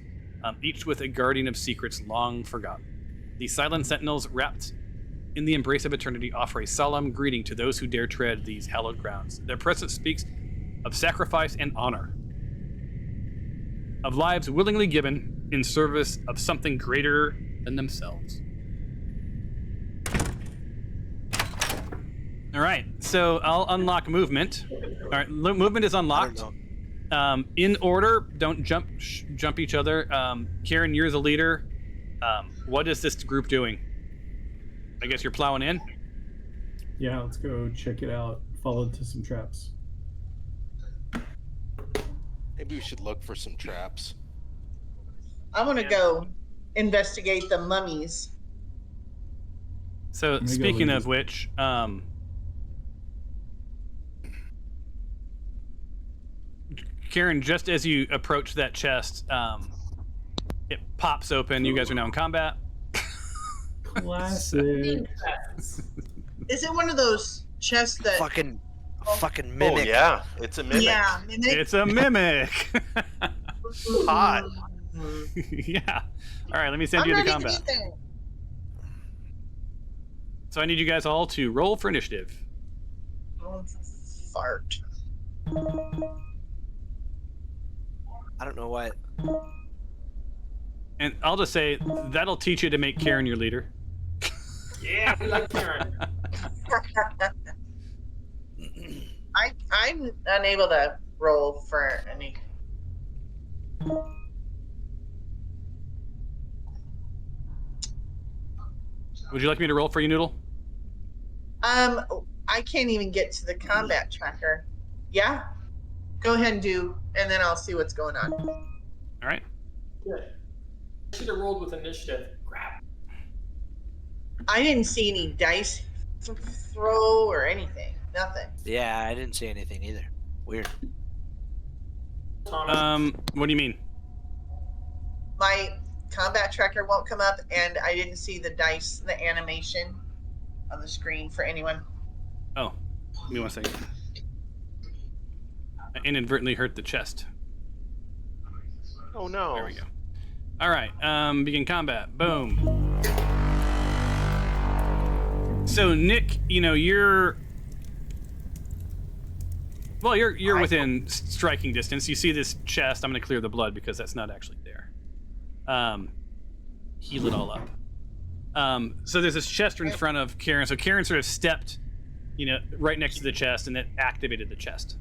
each with a guardian of secrets long forgotten. The silent sentinels, wrapped in the embrace of eternity, offer a solemn greeting to those who dare tread these hallowed grounds. Their presence speaks of sacrifice and honor, of lives willingly given in service of something greater than themselves. All right, so I'll unlock movement. All right, movement is unlocked. In order, don't jump each other. Karen, you're the leader. What is this group doing? I guess you're plowing in? Yeah, let's go check it out. Fall into some traps. Maybe we should look for some traps. I want to go investigate the mummies. So, speaking of which, Karen, just as you approach that chest, it pops open. You guys are now in combat. Classic. Is it one of those chests that Fucking Oh mimic. yeah, it's a mimic. Yeah, mimic. It's a mimic. Hot. Yeah. All right, let me send you to combat. So I need you guys all to roll for initiative. Oh, fart. I don't know what. And I'll just say that'll teach you to make Karen your leader. Yeah, we like Karen. I'm unable to roll for any. Would you like me to roll for you, Noodle? I can't even get to the combat tracker. Yeah? Go ahead and do, and then I'll see what's going on. All right. Good. I should have rolled with initiative. Crap. I didn't see any dice throw or anything. Nothing. Yeah, I didn't see anything either. Weird. Thomas. What do you mean? My combat tracker won't come up, and I didn't see the dice, the animation on the screen for anyone. Oh, give me 1 second. I inadvertently hurt the chest. Oh no. There we go. All right, begin combat. Boom. So Nick, you're within striking distance. You see this chest. I'm going to clear the blood because that's not actually there. Heal it all up. So there's this chest in front of Karen. So Karen sort of stepped, right next to the chest, and it activated the chest.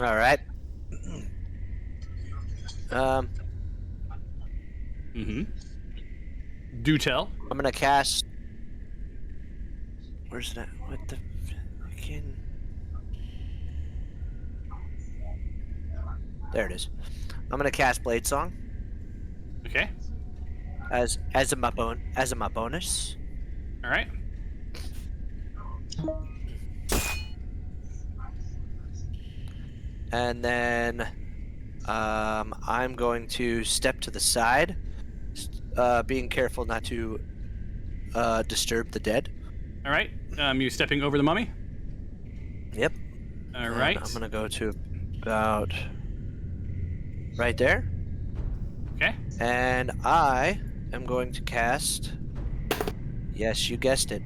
All right. Do tell. I'm gonna cast. Where's that? What the? Fucking... There it is. I'm gonna cast Blade Song Okay. as my bonus. All right. And then I'm going to step to the side, being careful not to disturb the dead. All right. You stepping over the mummy? Yep. All And right. I'm gonna go to about right there, Okay. and I am going to cast. Yes, you guessed it.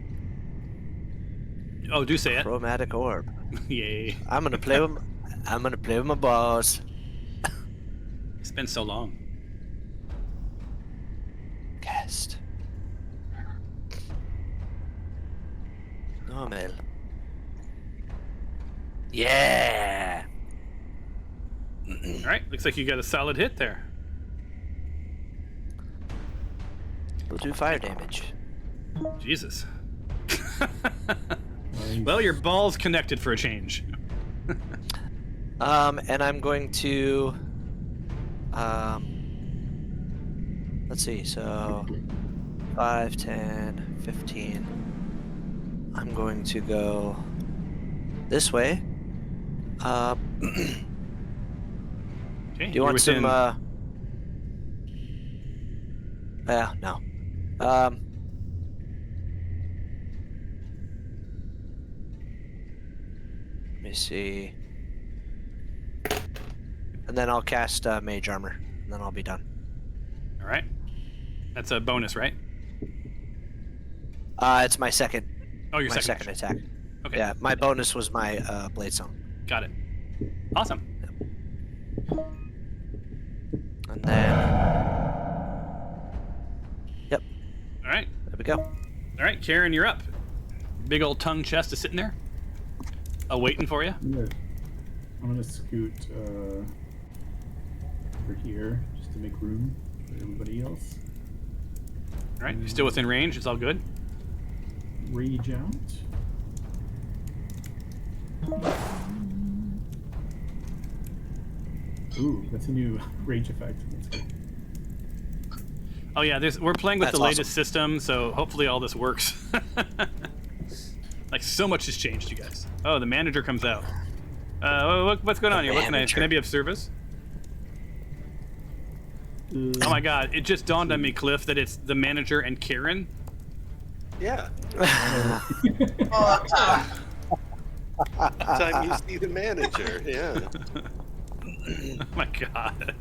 Oh, do say it. Chromatic Orb. Yay. I'm gonna play with. I'm gonna play with my balls. It's been so long. Cast. Normal. Yeah. All right. Looks like you got a solid hit there. We'll do fire damage. Jesus. Well, your ball's connected for a change. And I'm going to Let's see. So 5, 10, 15. I'm going to go this way. Okay, Do you you're want within... some? Yeah, no. Let me see. And then I'll cast Mage Armor, and then I'll be done. All right. That's a bonus, right? It's my second. Oh, your my second attack. Okay. Yeah, my bonus was my Blade Song. Got it. Awesome. And then. Yep. All right. There we go. All right, Karen, you're up. Big old tongue chest is sitting there, waiting for you. I'm gonna scoot over here just to make room for everybody else. All right, you're still within range. It's all good. Rage out. Ooh, that's a new rage effect. That's good. Oh yeah, we're playing with That's the latest system, so hopefully all this works. Like so much has changed, you guys. Oh, the manager comes out. What's going on here? What can I be of service? Oh my God! It just dawned on me, Cliff, that it's the manager and Karen. Yeah. Oh, Time you see the manager. Yeah. Oh my God.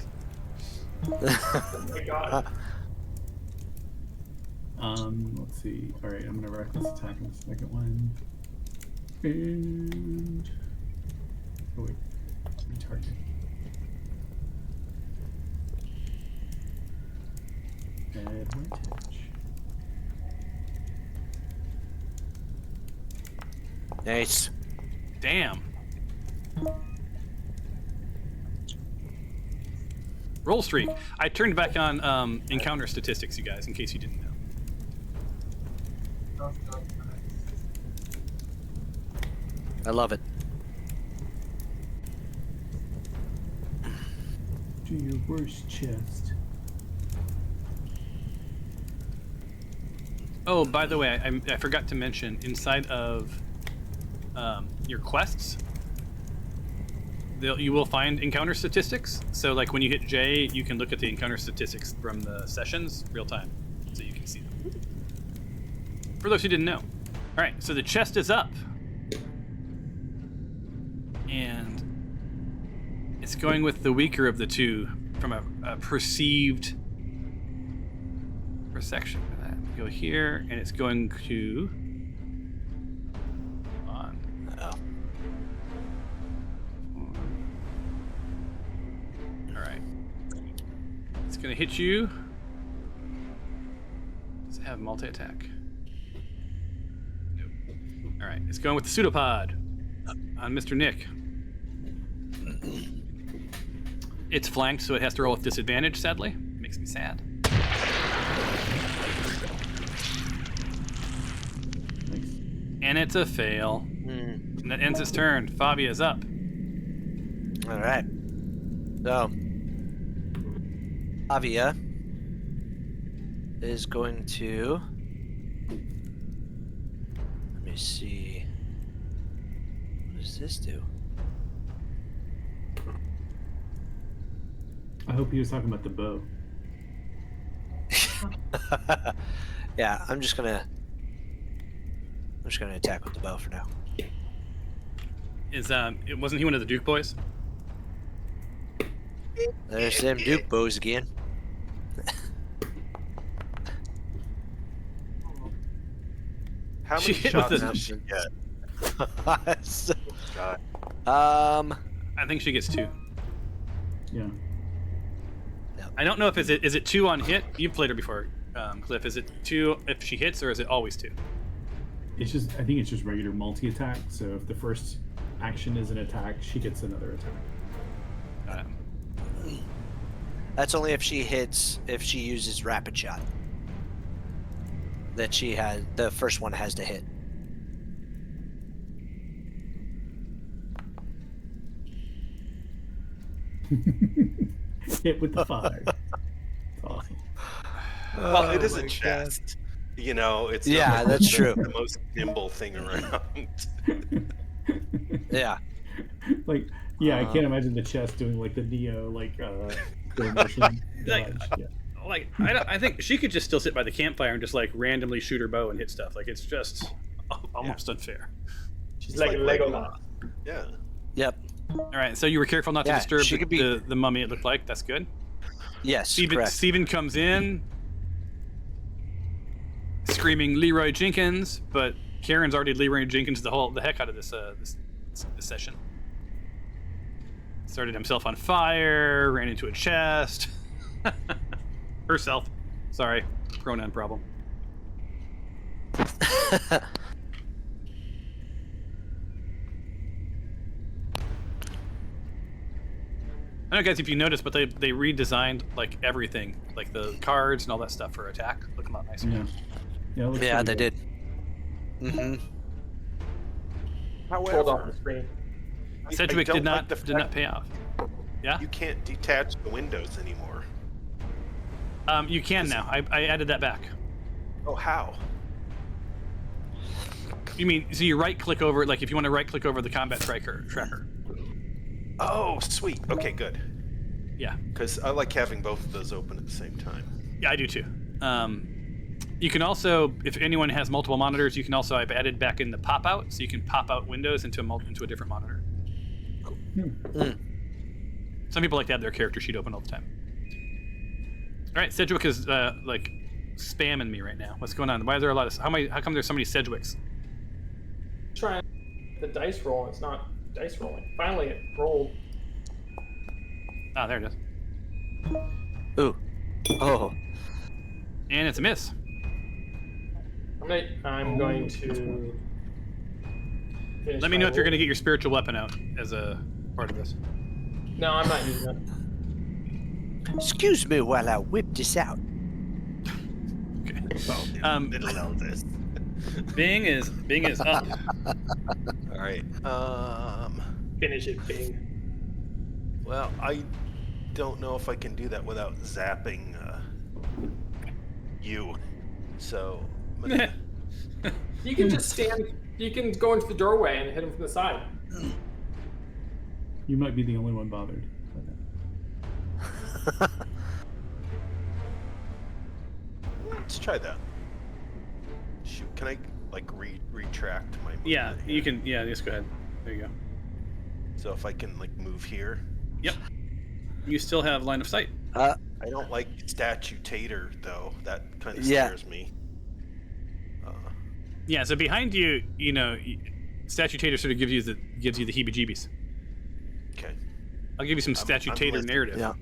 Oh my god. Let's see. All right, I'm gonna reckless attack on the second one. And oh wait, retarget. Advantage. Nice. Damn. Roll streak. I turned back on encounter statistics, you guys, in case you didn't know. I love it. Do your worst, chest. Oh, by the way, I forgot to mention, inside of your quests, you will find encounter statistics. So like when you hit J, you can look at the encounter statistics from the sessions real time, so you can see them. For those who didn't know. All right, so the chest is up. And it's going with the weaker of the two from a perceived section. Go here, and it's going to. Oh. All right. It's going to hit you. Does it have multi-attack? Nope. All right. It's going with the pseudopod on Mr. Nick. It's flanked, so it has to roll with disadvantage, sadly. Makes me sad. Nice. And it's a fail. And that ends its turn. Fabia's up. All right. So, Avia is going to. Let me see. What does this do? I hope he was talking about the bow. Yeah, I'm just gonna attack with the bow for now. It wasn't he one of the Duke boys? There's them Duke bows again. How She many hit with shots the- does she get? God. I think she gets 2. Yeah. I don't know if is it 2 on hit. You've played her before, Cliff. Is it 2 if she hits, or is it always 2? It's just, I think it's just regular multi-attack. So if the first action is an attack, she gets another attack. That's only if she uses rapid shot. That the first one has to hit. hit with the fire. It's awesome. Well, it Oh is my a God. chest. You know, it's not Yeah, like that's the, true. the most nimble thing around. Yeah. Like, yeah, I can't imagine the chest doing like the Neo like slow motion Like, dodge. Yeah. I think she could just still sit by the campfire and just like randomly shoot her bow and hit stuff. Like it's just almost unfair. She's It's like, like Legolas. Yeah. Yep. All right, so you were careful not to Yeah, disturb she could be- the mummy. It looked like that's good. Yes. Steven, Correct. Steven comes in, screaming Leroy Jenkins, but Karen's already Leroy Jenkins the heck out of this session. Started himself on fire, ran into a chest. Herself. Sorry, pronoun problem. I don't know, guys, if you noticed, but they redesigned like everything, like the cards and all that stuff for attack. Look a lot nicer. Yeah. Yeah, it looks Yeah, pretty they good. did. Mm-hmm. Hold However, off the screen. I Sedgwick don't did like not the did not fact pay off. Yeah, you can't detach the windows anymore. you can now. I added that back. Oh, how? You mean so you right click over, like if you want to right click over the combat tracker. Oh, sweet. Okay, good. Yeah, Because I like having both of those open at the same time. yeah, I do too. You can also, if anyone has multiple monitors, you can also, I've added back in the pop out, so you can pop out windows into a different monitor. Some people like to have their character sheet open all the time. All right, Sedgwick is like spamming me right now. What's going on? Why are there a lot of? How come there's so many Sedgwicks? Trying the dice roll. It's not dice rolling. Finally, it rolled. Ah, there it is. Ooh. Oh. And it's a miss. I'm going to. Let me know if you're going to get your spiritual weapon out as a part of this. No, I'm not using it. Excuse me while I whip this out. Okay. Well, in the middle of this. Bing is up. All right. Finish it, Bing. Well, I don't know if I can do that without zapping you. So. I'm gonna- You can just stand. You can go into the doorway and hit him from the side. You might be the only one bothered. Let's try that. Shoot, can I like retract my movement Yeah, here? you can. Yeah, just go ahead. There you go. So if I can like move here. Yep. You still have line of sight. I don't like statue tater though. That kind of Yeah. scares me. Yeah. So behind you, you know, Statue Tater sort of gives you the heebie-jeebies. Okay. I'll give you some Statue I'm Tater listening. narrative Yeah.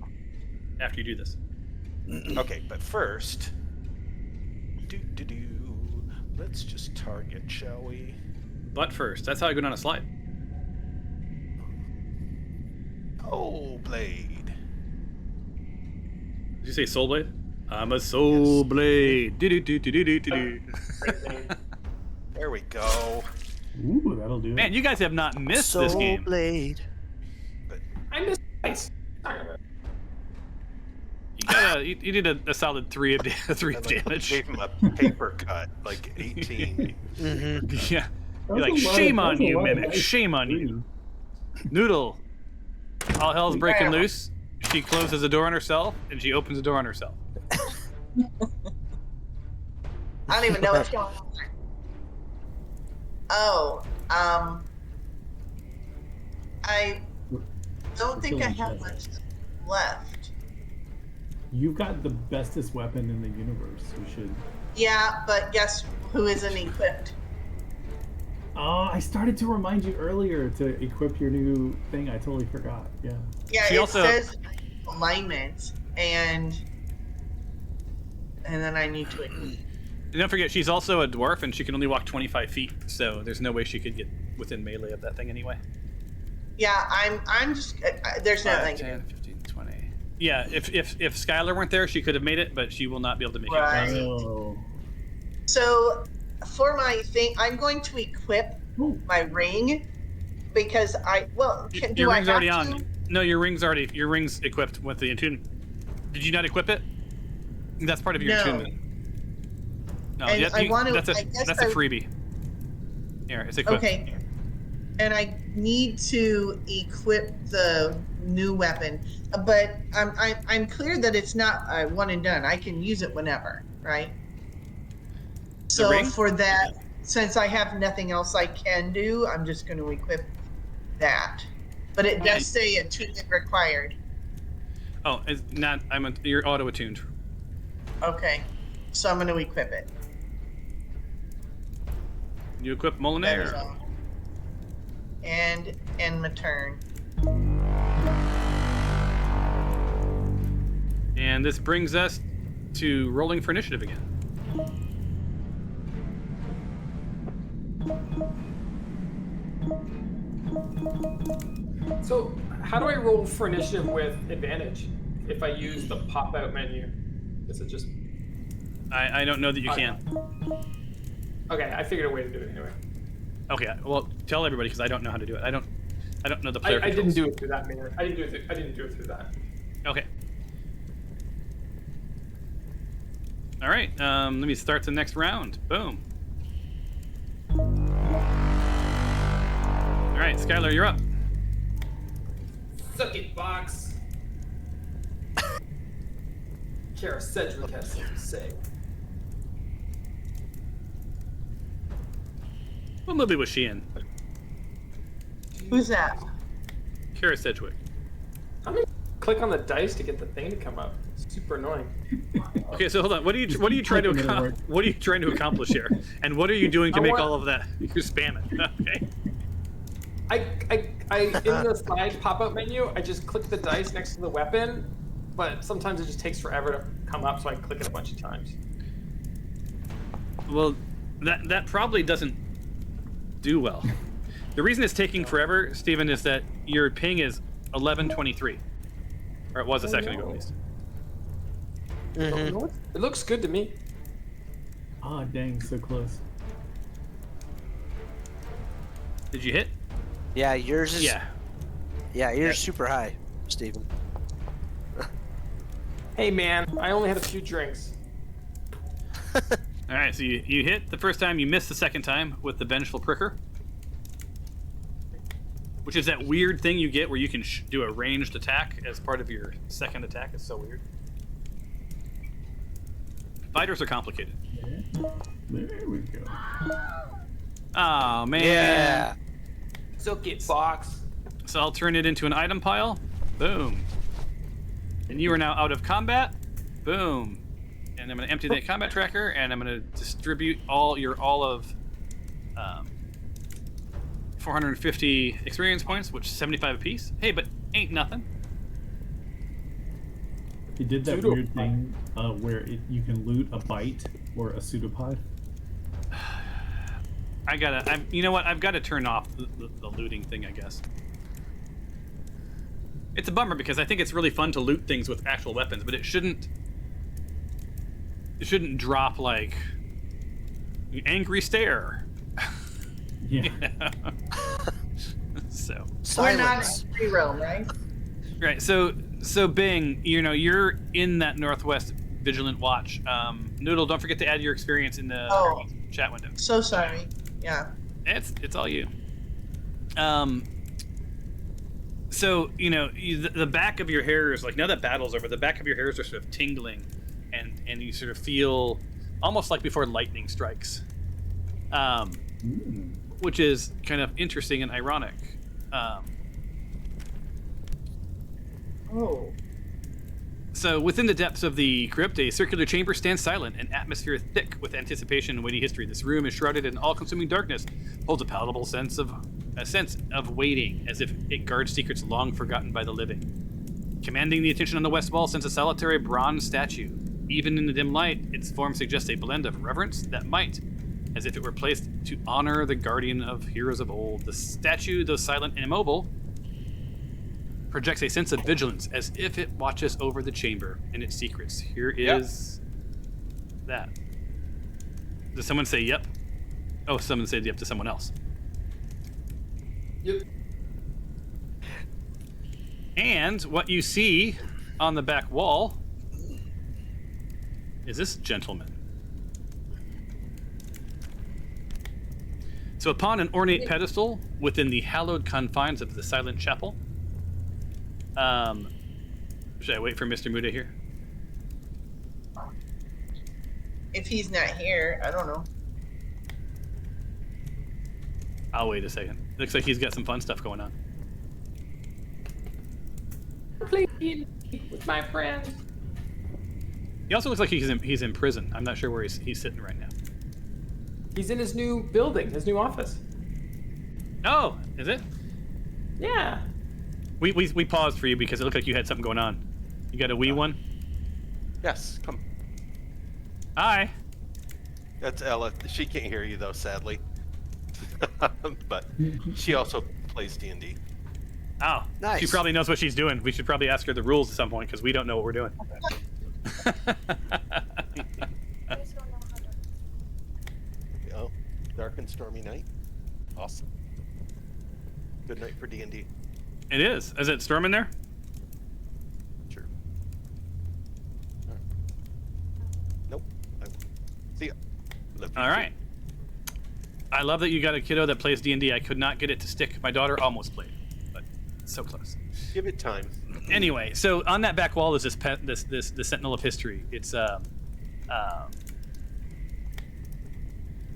after you do this. Okay, but first, let's just target, shall we? But first, that's how I go down a slide. Oh, blade. Did you say Soul Blade? I'm a Soul Blade. Do-do-do-do-do-do-do. Great name. There we go. Ooh, that'll do it. Man, you guys have not missed this Soul game. Blade. I missed dice. Sorry about You did a solid 3 of damage. Gave him a paper cut, like 18. Mm-hmm. Yeah. That You're like, was a lot shame of- that on was a you, lot of Mimic. dice. Shame on you. Noodle. All hell's breaking loose. She closes the door on herself, and she opens the door on herself. I don't even know what's going on. Oh, I don't think I have much left. You've got the bestest weapon in the universe. You should. Yeah, but guess who isn't equipped? Oh, I started to remind you earlier to equip your new thing. I totally forgot. Yeah. Yeah, She it also- says alignment, and then I need to. And don't forget, she's also a dwarf, and she can only walk 25 feet, so there's no way she could get within melee of that thing anyway. Yeah, I'm just. There's nothing. 10, 15, 20. Yeah, if Skylar weren't there, she could have made it, but she will not be able to make Right. it. Oh. So, for my thing, I'm going to equip Ooh. my ring because do Your I ring's have already to? on. No, your ring's equipped with the attune. Did you not equip it? That's part of your No. attunement. No, And yeah, I want to. that's a I freebie. Here, it's equipped. Okay. And I need to equip the new weapon, but I'm clear that it's not a one and done. I can use it whenever, right? So ring? for that, since I have nothing else I can do, I'm just going to equip that. But it does say attunement required. Oh, it's not. You're auto attuned. Okay, so I'm going to equip it. You equip That is Molinaire. all. And end my turn. And this brings us to rolling for initiative again. So, how do I roll for initiative with advantage if I use the pop-out menu? Is it just... I don't know that you can. Okay, I figured a way to do it anyway. Okay, well, tell everybody because I don't know how to do it. I don't know the player I didn't controls. do it through that manner. I didn't do it through that. Okay. All right. Let me start the next round. Boom. All right, Skylar, you're up. Suck it, box. Kara Sedgwick has something to say. What movie was she in? Who's that? Kara Sedgwick. How many click on the dice to get the thing to come up? It's super annoying. Okay, so hold on. What are you trying to what are you trying to accomplish here? And what are you doing to make all of that? You're spamming. Okay. I in the side pop-up menu, I just click the dice next to the weapon, but sometimes it just takes forever to come up, so I click it a bunch of times. Well, that probably doesn't do well. The reason it's taking forever, Steven, is that your ping is 1123. Or it was a second ago, at least. It looks good to me. Ah, dang, so close. Did you hit? Yeah, yours is. Yeah. Yeah, yours is super high, Steven. Hey man, I only had a few drinks. All right, so you hit the first time, you missed the second time with the Vengeful Pricker, which is that weird thing you get where you can do a ranged attack as part of your second attack. It's so weird. Fighters are complicated. There we go. Oh man. Yeah. Suck it, box. So I'll turn it into an item pile. Boom. And you are now out of combat. Boom. And I'm going to empty that combat tracker, and I'm going to distribute all of 450 experience points, which is 75 apiece. Hey, but ain't nothing. It did that Pseudo- weird thing where you can loot a bite or a pseudopod. You know what? I've got to turn off the looting thing, I guess. It's a bummer because I think it's really fun to loot things with actual weapons, but it shouldn't drop like angry stare. Yeah. So We're not Silence. in free roam, right? right. So Bing, you're in that Northwest Vigilant Watch. Noodle, don't forget to add your experience in the chat window. So sorry. Yeah. It's all you. So the back of your hair is like, now that battle's over, the back of your hairs are sort of tingling, and you sort of feel almost like before lightning strikes, which is kind of interesting and ironic. So within the depths of the crypt, a circular chamber stands silent, an atmosphere thick with anticipation and weighty history. This room is shrouded in all-consuming darkness, holds a palpable sense of waiting, as if it guards secrets long forgotten by the living. Commanding the attention on the west wall stands a solitary bronze statue. Even in the dim light, its form suggests a blend of reverence that might, as if it were placed to honor the guardian of heroes of old. The statue, though silent and immobile, projects a sense of vigilance, as if it watches over the chamber and its secrets. Here is that. Does someone say yep? Oh, someone said yep to someone else. Yep. And what you see on the back wall is this gentleman. So upon an ornate pedestal within the hallowed confines of the Silent Chapel, should I wait for Mr. Muda here? If he's not here, I don't know. I'll wait a second. Looks like he's got some fun stuff going on. Play D&D with my friend. He also looks like he's in prison. I'm not sure where he's sitting right now. He's in his new building, his new office. Oh, is it? Yeah. We paused for you because it looked like you had something going on. You got a wee one? Yes, come. Hi. That's Ella. She can't hear you though, sadly. But she also plays D&D. Oh, Nice. She probably knows what she's doing. We should probably ask her the rules at some point because we don't know what we're doing. Oh, dark and stormy night. Awesome. Good night for D&D. It is. Is it storming there? Sure. All right. Nope. See ya. Love you All too. right. I love that you got a kiddo that plays D&D. I could not get it to stick. My daughter almost played, but so close. Give it time. Anyway, so on that back wall is this Sentinel of History. It's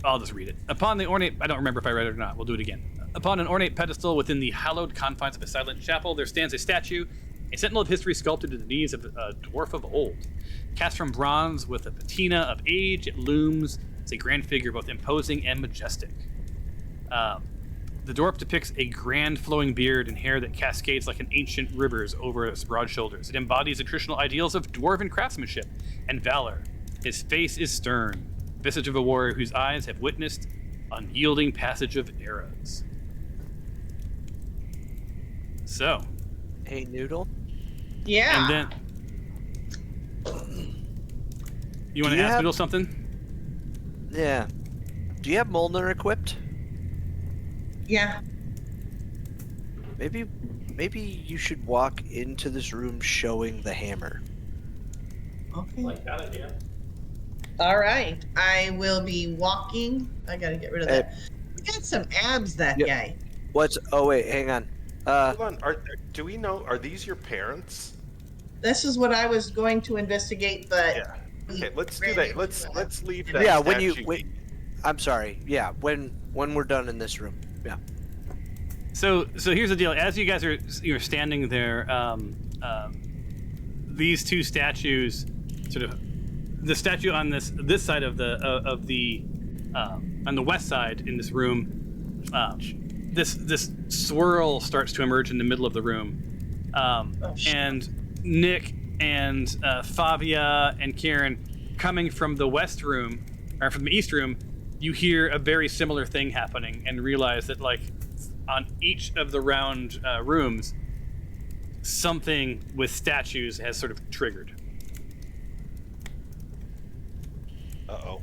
I'll just read it. Upon the ornate, I don't remember if I read it or not. We'll do it again. Upon an ornate pedestal within the hallowed confines of a silent chapel, there stands a statue, a Sentinel of History sculpted to the knees of a dwarf of old. Cast from bronze with a patina of age, it looms as a grand figure, both imposing and majestic. The dwarf depicts a grand flowing beard and hair that cascades like an ancient river's over its broad shoulders. It embodies the traditional ideals of dwarven craftsmanship and valor. His face is stern, visage of a warrior whose eyes have witnessed unyielding passage of eras. So, Hey, Noodle. Yeah. and then you want Do to you ask have- Noodle something? Yeah. Do you have Molnar equipped? Yeah. Maybe you should walk into this room showing the hammer. Okay. Like that idea. All right. I will be walking. I gotta get rid of that. He got some abs, that Yep. guy. What's? Oh wait, hang on. Hold on. Do we know? Are these your parents? This is what I was going to investigate, but Yeah. Okay, let's do that. Let's leave that. Yeah, when you statue. wait. I'm sorry. Yeah, when we're done in this room. Yeah. So here's the deal. As you guys you're standing there, these two statues, sort of, the statue on this side of the on the west side in this room, this swirl starts to emerge in the middle of the room, and Nick and Favia and Kieran, coming from the west room or from the east room, you hear a very similar thing happening and realize that, like, on each of the round rooms, something with statues has sort of triggered. Uh-oh.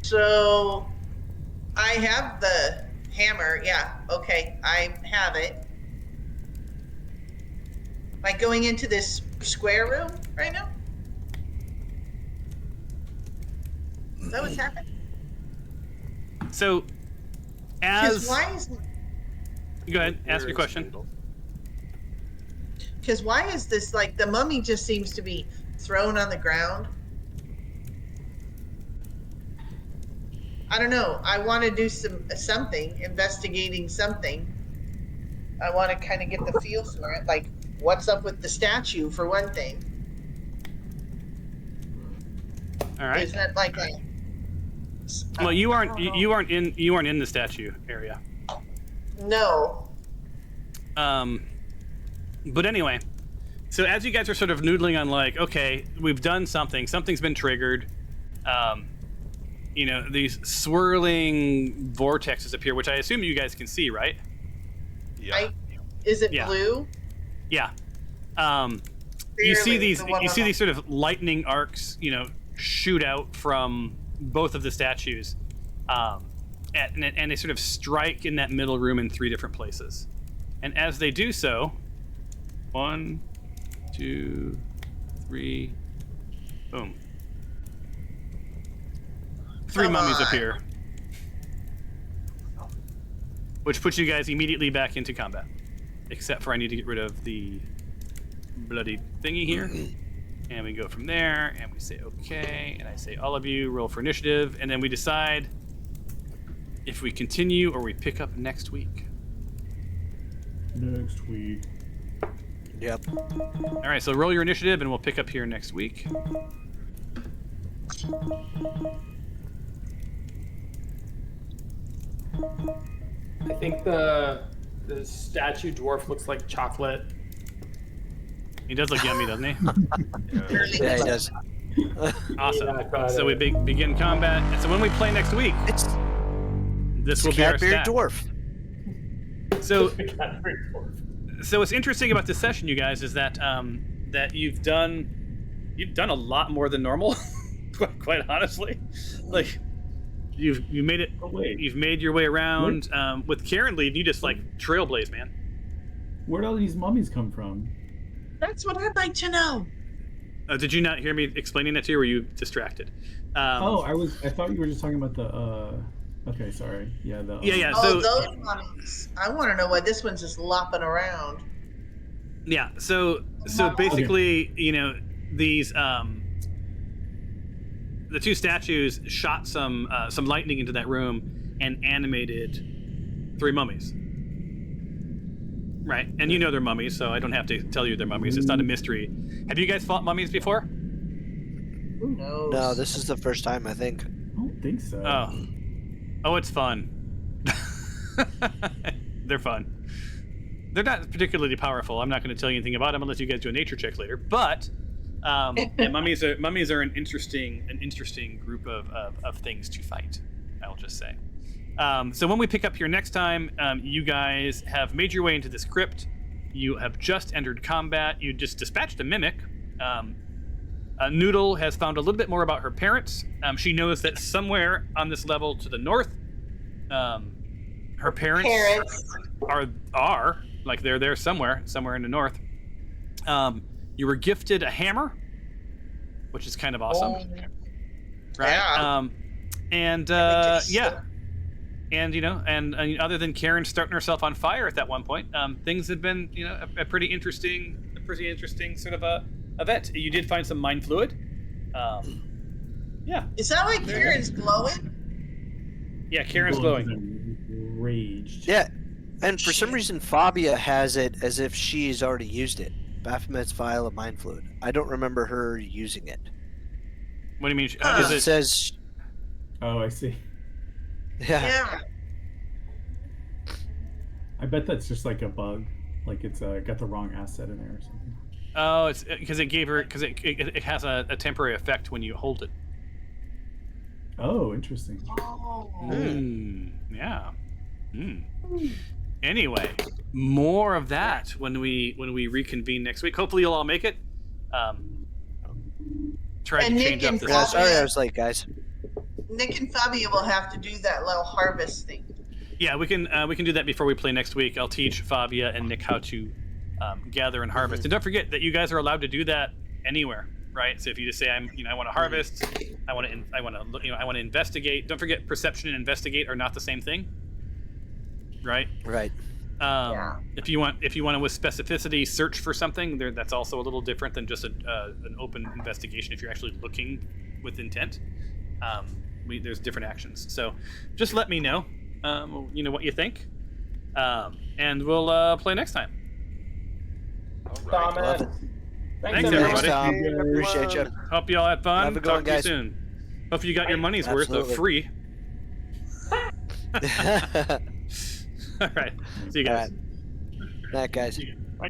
so I have the hammer. Yeah. Okay. I have it. Am I going into this square room right now? Is that what's happening? So, Because as why is go ahead, ask Where your is question. Noodle? Because why is this, like, the mummy just seems to be thrown on the ground? I don't know. I want to do something, investigating something. I want to kind of get the feel for it. Like, what's up with the statue, for one thing? All right. Isn't that like a... Well, you I don't know. aren't in the statue area. No. But anyway, so as you guys are sort of noodling on, like, okay, we've done something's been triggered. You know, these swirling vortexes appear, which I assume you guys can see, right? Yeah. Is it Yeah. blue? Yeah. You see Barely, these the one on sort of lightning arcs, you know, shoot out from both of the statues, and they sort of strike in that middle room in 3 different places. And as they do so, 1, 2, 3. Boom. 3 Come mummies on. appear. Which puts you guys immediately back into combat. Except for I need to get rid of the bloody thingy here. And we go from there, and we say okay, and I say all of you roll for initiative, and then we decide if we continue or we pick up next week. Next week. Yep. All right, so roll your initiative, and we'll pick up here next week. I think the statue dwarf looks like chocolate. He does look yummy, doesn't he? Yeah, he does. Awesome. Yeah, I got So we it. begin combat, and so when we play next week, It's this will be our cat-bearded stat. dwarf. So what's interesting about this session, you guys, is that that you've done a lot more than normal. quite honestly, like you've made it. Oh, wait. You've made your way around. With Karen lead, you just like trailblaze, man. Where'd all these mummies come from? That's what I'd like to know. Did you not hear me explaining that to you? Or were you distracted? I thought you were just talking about the. Okay, sorry. Yeah. The. Yeah. Oh, So those mummies. I want to know why this one's just lopping around. yeah. So basically, you know, these the two statues shot some lightning into that room and animated 3 mummies. Right, and you know they're mummies, so I don't have to tell you they're mummies. It's not a mystery. Have you guys fought mummies before? Who knows? No, this is the first time, I think. I don't think so. Oh, it's fun. They're fun. They're not particularly powerful. I'm not going to tell you anything about them unless you guys do a nature check later. But yeah, mummies are an interesting group of things to fight. I'll just say. So when we pick up here next time, you guys have made your way into this crypt. You have just entered combat. You just dispatched a mimic. Noodle has found a little bit more about her parents. She knows that somewhere on this level to the north, her parents are like they're there somewhere in the north. You were gifted a hammer, which is kind of awesome, right? Yeah. And yeah. And you know, and other than Karen starting herself on fire at that one point, things have been, you know, a pretty interesting sort of event. You did find some mind fluid. Yeah. Is that why Karen's glowing? Yeah, Karen's glowing. Enraged. Yeah, and for some reason, Fabia has it as if she's already used it. Baphomet's vial of mind fluid. I don't remember her using it. What do you mean? It says, Oh, I see. yeah. I bet that's just like a bug. Like it's got the wrong asset in there or something. Oh, it's because it has a temporary effect when you hold it. Oh, interesting. Oh. Yeah. Anyway, more of that when we reconvene next week. Hopefully, you'll all make it. Try And to Nick change up and this. Yeah, sorry I was late, guys. Nick and Fabia will have to do that little harvest thing. Yeah, we can do that before we play next week. I'll teach Fabia and Nick how to gather and harvest. And don't forget that you guys are allowed to do that anywhere, right? So if you just say I want to harvest, I want to investigate. Don't forget perception and investigate are not the same thing, right? Right. If you want to with specificity search for something, that's also a little different than just an open investigation. If you're actually looking with intent, there's different actions. So just let me know, what you think, and we'll play next time. All right. Love it. Thanks, Thanks, everybody. Tom. Appreciate you. Hope you all had fun. Have a good Talk one, to you guys. soon. Hope you got your money's worth of Absolutely. free. All right. See you guys. Night, guys. Bye.